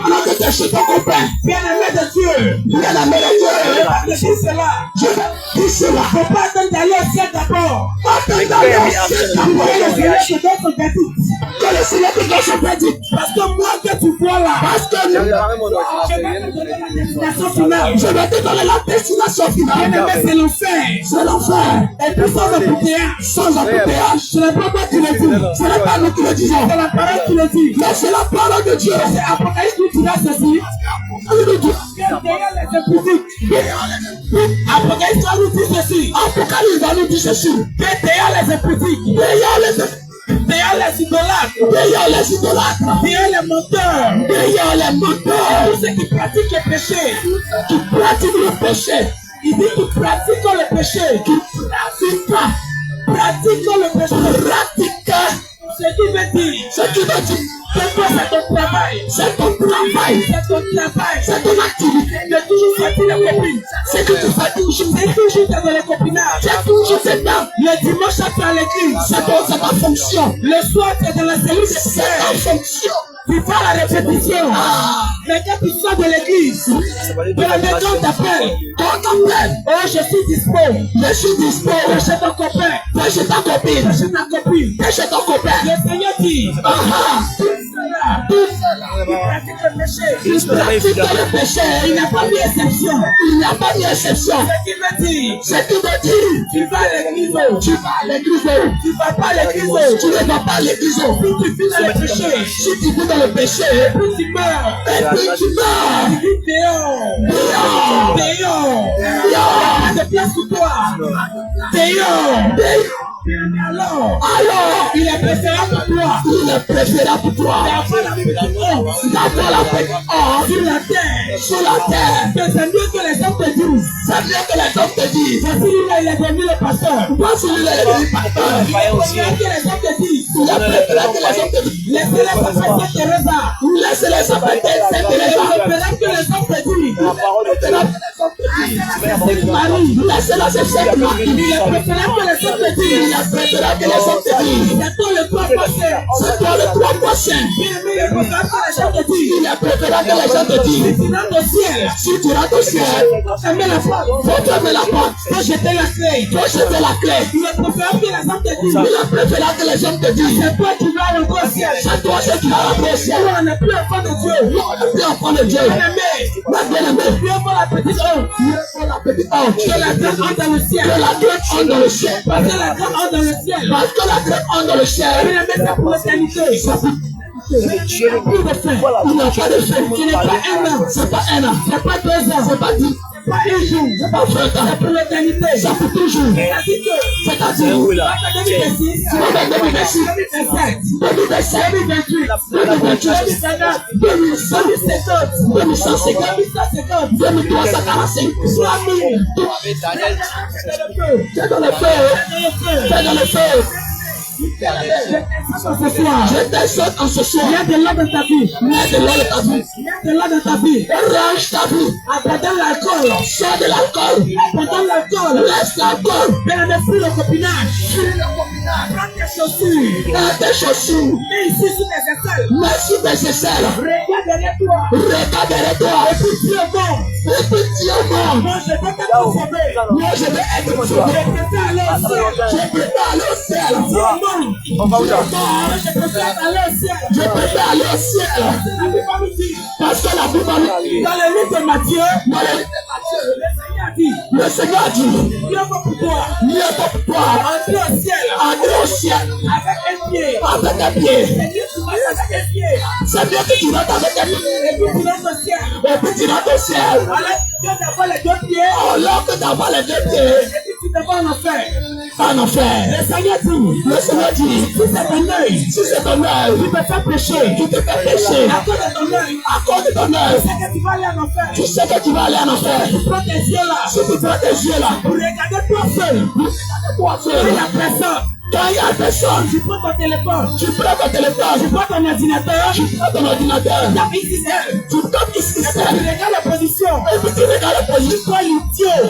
Pendant que tu suis ton copain. Bien-aimé de Dieu. Bien-aimé de Dieu. Je vais te dire cela. Je vais te dire cela. Il ne faut pas attendre d'aller au ciel d'abord. Attendre d'aller au ciel d'abord. Que le Seigneur te donne son verdict. Parce que moi que tu vois là. Parce que je vais te donner la destination finale. Je vais te donner la destination finale. Bien-aimé, c'est l'enfer. C'est l'enfer. Et puis sans embouteillage. Sans embouteillage. Ce n'est pas moi qui le dis. Ce n'est pas nous qui le disons. C'est la parole qui le dit. Mais c'est la parole de Dieu. C'est Apocalypse qui dira ceci. Apocalypse va nous dire ceci. Apocalypse va nous dire ceci. Derrière les impudiques. Derrière les idolâtres. Derrière les idolâtres. Derrière les menteurs. Derrière les menteurs. Tous ceux qui pratiquent le péché. Qui pratiquent le péché. Il dit qu'ils pratiquent le péché. Qui pratiquent le péché. Pratiquent. Ce qui veut dire. Ce qui veut dire. C'est quoi, c'est ton travail. C'est ton travail. C'est ton travail. C'est ton activité. De toujours sortir les copines. C'est que tu fais toujours. C'est toujours dans les copinages. C'est toujours c'est là. Le dimanche, tu es à l'église. C'est ta fonction. Le soir, tu es dans la cellule. C'est ta fonction. Tu fais la répétition. Mais quand tu sors de l'église, de la maison t'appelle. Quand t'appelle. Oh, je suis dispo. Je suis dispo. Chez ton copain. Chez ta copine. Chez ta copine. Chez ton copain. Le Seigneur dit. Tout cela. Il pratique le péché. Il pratique le péché. Il n'a pas mis exception. Il n'a pas mis exception. Ce qui veut dire. Ce qui veut dire. Tu vas à l'église. Tu vas à l'église. Tu vas pas à l'église. Tu ne vas pas à l'église. Si tu vis dans le péché. Si tu vis dans le péché. Et puis tu meurs. Et puis tu meurs. Tu vis dehors. Dehors. Dehors. Dehors. Il n'y a pas de place pour toi. Dehors. Dehors. Alors, il est préférable pour toi. Il est préférable pour toi. D'avoir la paix sur la terre. Sur la terre. Que c'est mieux que les hommes te disent. C'est mieux que les hommes te disent. Voici lui-là, il est devenu le pasteur. Voici lui-là, il est devenu le pasteur. Il est préférable que les hommes te disent. Il est préférable que les hommes te disent. Laissez-les s'appeler Sainte Teresa. Laissez-les s'appeler Sainte Teresa. Il est préférable que les hommes te disent. La parole de Dieu. Marie. Laissez-la s'appeler Marie. Il est préférable que les hommes te disent. Il est préférable que les hommes te disent. C'est toi le trois prochain. C'est toi le trois prochain. Il est préférable que les gens te disent. Il est préférable que les gens te disent. Si tu rentres au ciel. Si tu rentres au ciel. Faut fermer la porte. Faut fermer la porte. Faut jeter la clé. Faut jeter la clé. Il est préférable que les gens te disent. Il est préférable que les gens te disent. C'est toi qui vas rentrer au ciel. C'est toi qui vas rentrer au ciel. On n'est plus enfant de Dieu. On n'est plus enfant de Dieu. Bien-aimé. Dieu pour la petite honte. Dieu pour la petite honte. Que la grande honte dans le ciel. Que la grande honte dans le ciel. Parce que la grande honte dans le ciel. Parce que la grande honte dans le ciel. Bien-aimé, c'est pour l'éternité. Tu n'as plus de fin. Il n'y a pas de fin. Tu n'es pas un an. C'est pas un an. C'est pas 2 ans. C'est pas 10. C'est pas un jour. C'est pas 20 ans. C'est pour l'éternité. C'est pour toujours. C'est-à-dire 2026, 2027, 2027, 2028, 2029, 2050, 2150, 2345, 3000. C'est dans le feu. C'est dans le feu. Je t'exhorte en ce soir. Viens de l'ordre de ta vie. Viens de l'ordre de ta vie. Viens de l'ordre de ta vie. Range ta vie. Abandonne l'alcool. Sors de l'alcool. Abandonne l'alcool. Laisse l'alcool. Bien fuis le copinage. Fuis le copinage. Prends tes chaussures. Prends tes chaussures. Mets ici sous tes aisselles. Mets sous tes aisselles. Regarde derrière toi. Regarde derrière toi. Et puis dis au monde. Et puis dis au monde. Moi je vais t'être sauvé. Moi je vais être sauvé. Je préfère aller au ciel. Je préfère aller au ciel. On va où là? Je préfère aller au ciel. Je préfère aller au ciel. Parce que la Bible nous dit. Dans le livre de Matthieu. Dans le livre de Matthieu. Le Seigneur a dit. Mieux vaut pour toi. Mieux vaut pour toi. Entrer au ciel. Entrer au ciel. Avec un pied. Avec un pied. C'est C'est bien que tu rentres avec un pied. Et puis tu rentres au ciel. Alors que d'avoir les deux pieds. Tu te vas en enfer. En enfer. Le Seigneur dit, si c'est ton œil, tu te fais pécher. tu te fais pécher. À cause de ton œil, À cause de ton œil, tu sais que tu vas aller en enfer. tu sais que tu vas aller en enfer. Tu prends tes yeux là. Si tu prends tes yeux là, Pour regarder toi seul. toi Il y a seul, personne. quand il y a personne, Tu prends ton téléphone. tu prends ton téléphone, Tu prends ton ordinateur. tu prends ton ordinateur, Tape ici, tu tapes ici, tu regardes la position. et puis tu regardes la position. Toi, l'idiot.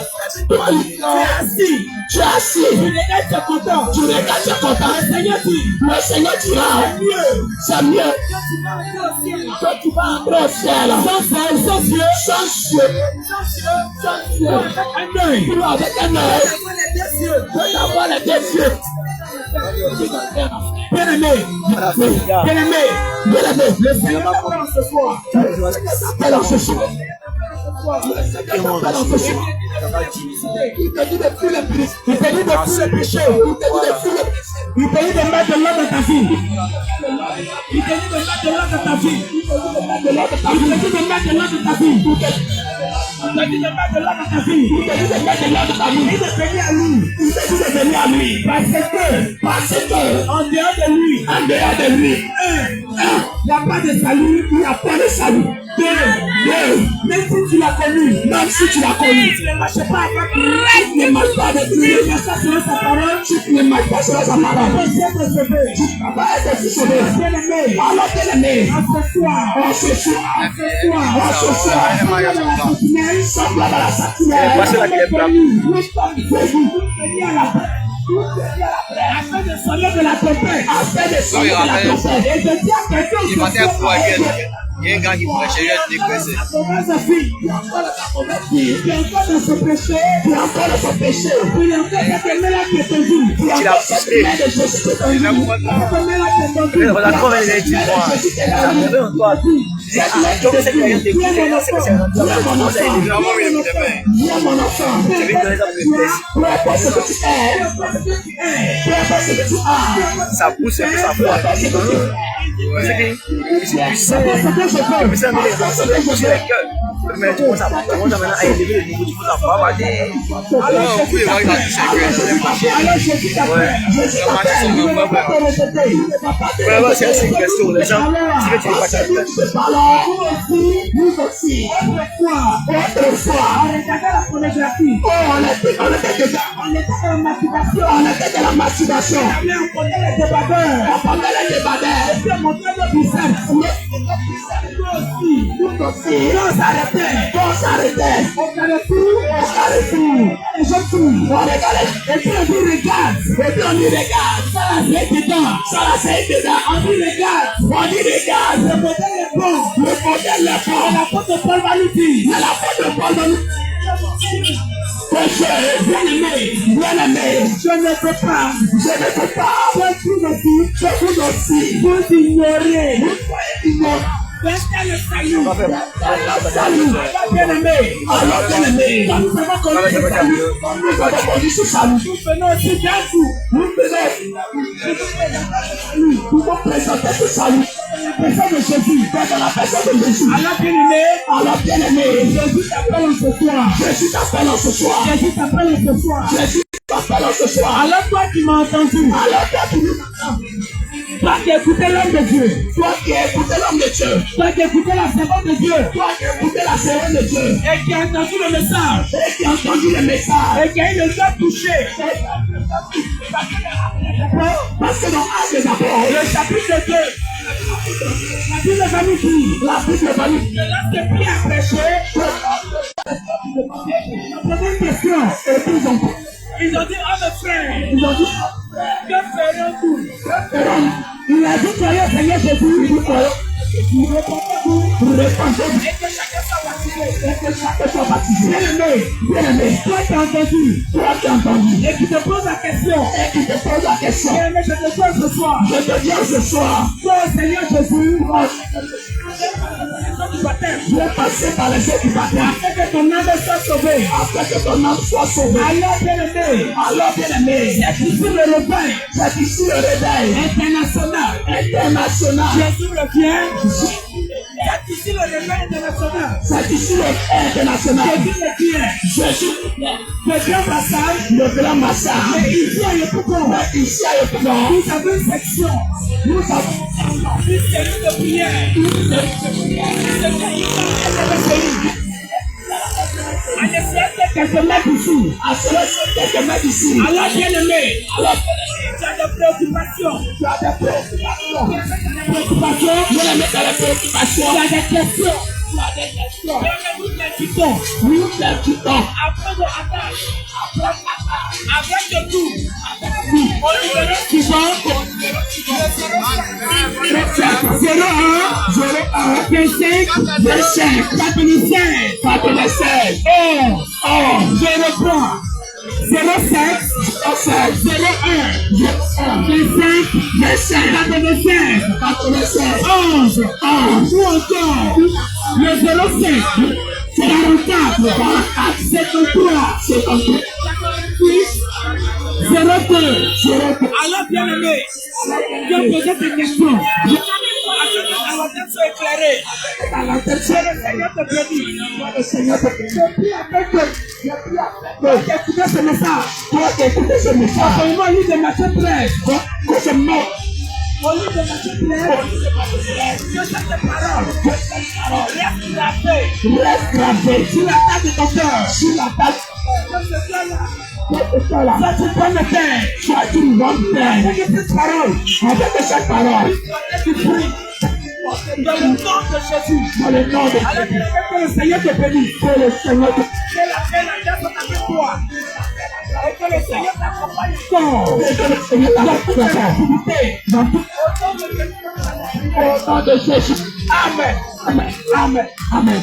Toi, Tu es assis. tu es assis, Tu regardes, tu es content. tu regardes, tu es content. Le Seigneur dit, Le Seigneur dira, mieux. c'est mieux Quand tu vas entrer au ciel. que tu vas entrer au ciel Sans ciel, sans yeux. sans yeux, sans yeux, Un œil. ou avec un œil, Avoir les deux yeux. que d'avoir les deux yeux. Bien-aimé. Bien-aimé. Bien-aimé, Le Seigneur t'appelle ce soir. t'appelle en ce soir. T'appelle en ce soir. Il te dit de fuir les péchés. Il te dit de fuir le péché. Il te dit de fuir les péchés. Il te dit de mettre de l'ordre dans ta vie. Il te dit de mettre de l'ordre dans ta vie. Il te dit de mettre de l'ordre dans ta vie. Il te dit de mettre de l'ordre dans ta vie. Il te dit de mettre de l'ordre dans ta vie. Il te dit de venir à lui. Il te dit de venir à lui. Parce que en dehors de lui, En dehors de lui, il n'y a pas de salut. il n'y a pas de salut. Deux, même si tu l'as connu, Même si tu l'as connu, tu ne marches pas avec lui. tu ne marches pas avec lui. Tu ne marches pas selon sa parole. Tu ne marches pas sur sa parole. Tu vas être sauvé. Tu vas pas être sauvé. Bien-aimé, Alors, bien-aimé, en ce soir, en ce soir, semble à la satinelle, Passez la clé blanche. afin de sortir de la tempête. afin de sauver la tempête. Et je dis à quelqu'un Il va faire quoi again? Il y a un gars qui pourrait chérir être dépressé. ta mauvaise fille, qui est encore dans ce péché, Tu es encore dans son péché. qui est encore dans cette mêlée qui est tendue. Tu es Il a encore cette poussé. main de Jésus qui est tendue. Il a poussé. Cette mêlée qui est tendue. On a trouvé les 10 mois. Ça me fait un toit. Donc c'est qu'il y a des coups, c'est que c'est un toit. Viens mon enfant. Viens mon enfant. Je vais te donner ça pour une test. Peu importe ce que tu es. Peu importe ce que tu as. Ça pousse un peu sa foi. C'est que c'est puissant. C'est puissant, mais ça doit pousser le cœur. Mais tu commences à maintenant à élever le niveau, tu peux t'avoir à des. Alors Jésus t'appelle. Jésus t'appelle. Ouais, c'est une question. Les gens, si tu n'es pas capable. Nous aussi. Autrefois. On regardait la pornographie. Oh, on était déjà. On était dans la masturbation. On était dans la masturbation. Mais on connaît les débardeurs. On parlait les débardeurs. Et puis on montrait nos biceps. Nous aussi. On s'arrêtait. On s'arrêtait. On carrefour. Les jeunes filles. On regardait. Et puis on dit regarde. Et puis on dit regarde. Ça là c'est dedans. Ça là c'est dedans. On dit regarde. On dit regarde. Le modèle est bon. Le modèle est Et fort. la faute de Paul va nous dire. Mais la faute de Paul va nous péché. Bien-aimé. Bien-aimé. Je ne peux pas. Je ne peux pas. Je suis aussi. Vous aussi. Vous ignorez. Vous soyez ignorants. Restez le salut. Salut. Bien-aimé. Alors, bien-aimé. Nous avons connu ce salut. Nous avons connu ce salut. Nous venons aussi d'un coup. Nous pouvons présenter ce salut. La personne de Jésus. Dans la personne de Jésus. Alors bien-aimé. Alors, bien-aimé. Jésus t'appelle en ce soir. Jésus t'appelle en ce soir. Jésus t'appelle en ce soir. Jésus t'appelle en ce soir. Alors toi qui m'as entendu. Alors, toi qui nous entends. Toi qui écoutais l'homme de Dieu. Toi qui as écouté l'homme de Dieu. Toi qui écoutais la servante de Dieu. Toi qui as écouté la séance de Dieu. Et qui a entendu le message. Et qui a entendu le message. Et qui a eu le cœur touché. Parce que dans Actes des Apôtres, Le chapitre 2. La Bible va nous dire. la Bible va nous Que lorsque Pierre a prêché. La première question. et puis Ils ont dit, oh mes frères. ils ont dit, Que ferons-nous? il a dit, croyez au Seigneur Jésus, il dit, croyez. Vous répondez-vous. Vous répondez, Et que chacun soit baptisé. et que chacun soit baptisé. Bien-aimé. Bien-aimé, Toi qui as entendu. toi qui as entendu, Et qui te pose la question. et qui te pose la question, Bien-aimé, je te pose ce soir. je te dis ce soir, Toi, Seigneur Jésus. du baptême. Tu es passé par les eaux du baptême. Afin que ton âme soit sauvée. Afin que ton âme soit sauvée. Alors, bien-aimé. Alors, bien-aimé, C'est ici le réveil. c'est ici le réveil International. international. Jésus revient. C'est ici le réveil international. C'est ici le international. Jésus revient. Jésus, Le grand massage. le grand massacre. Mais ici à Yopougon. Ici à Yopougon, Vous avez une section. nous avons Une série de prières. À quelques mètres ici. à cela quelques mètres ici. Alors, bien-aimé. Alors, Tu as des préoccupations. tu as des préoccupations. Préoccupations. Nous les mettons dans les préoccupations. Tu as des questions. Tu as des questions. Nous t'invitons. Nous t'invitons. Après de attaque. Avec de tout. Au numéro suivant. 01 25 96 je reprends. 07 01 25 85 11 ou encore le 07 44 73 02. Alors, bien-aimé, je posé tes questions. Afin que ta lanterne soit éclairée. Le Seigneur te bénit. Je prie avec eux. Toi qui écoutes ce message. Au livre de Matthieu 13. Au livre de Matthieu 13. Que cette parole reste gravée sur la table de ton cœur. Sois une bonne terre. Sois une bonne terre. Avec cette parole. Avec cette parole. Tu pries. Dans le nom de Jésus. Dans le nom de Alors, Jésus. que le Seigneur te bénisse. Que le Seigneur te Que la grâce soit avec toi. Et que le Seigneur t'accompagne fort. que le Seigneur t'accompagne dans toute au nom de Jésus. Amen. Amen. Amen. Amen.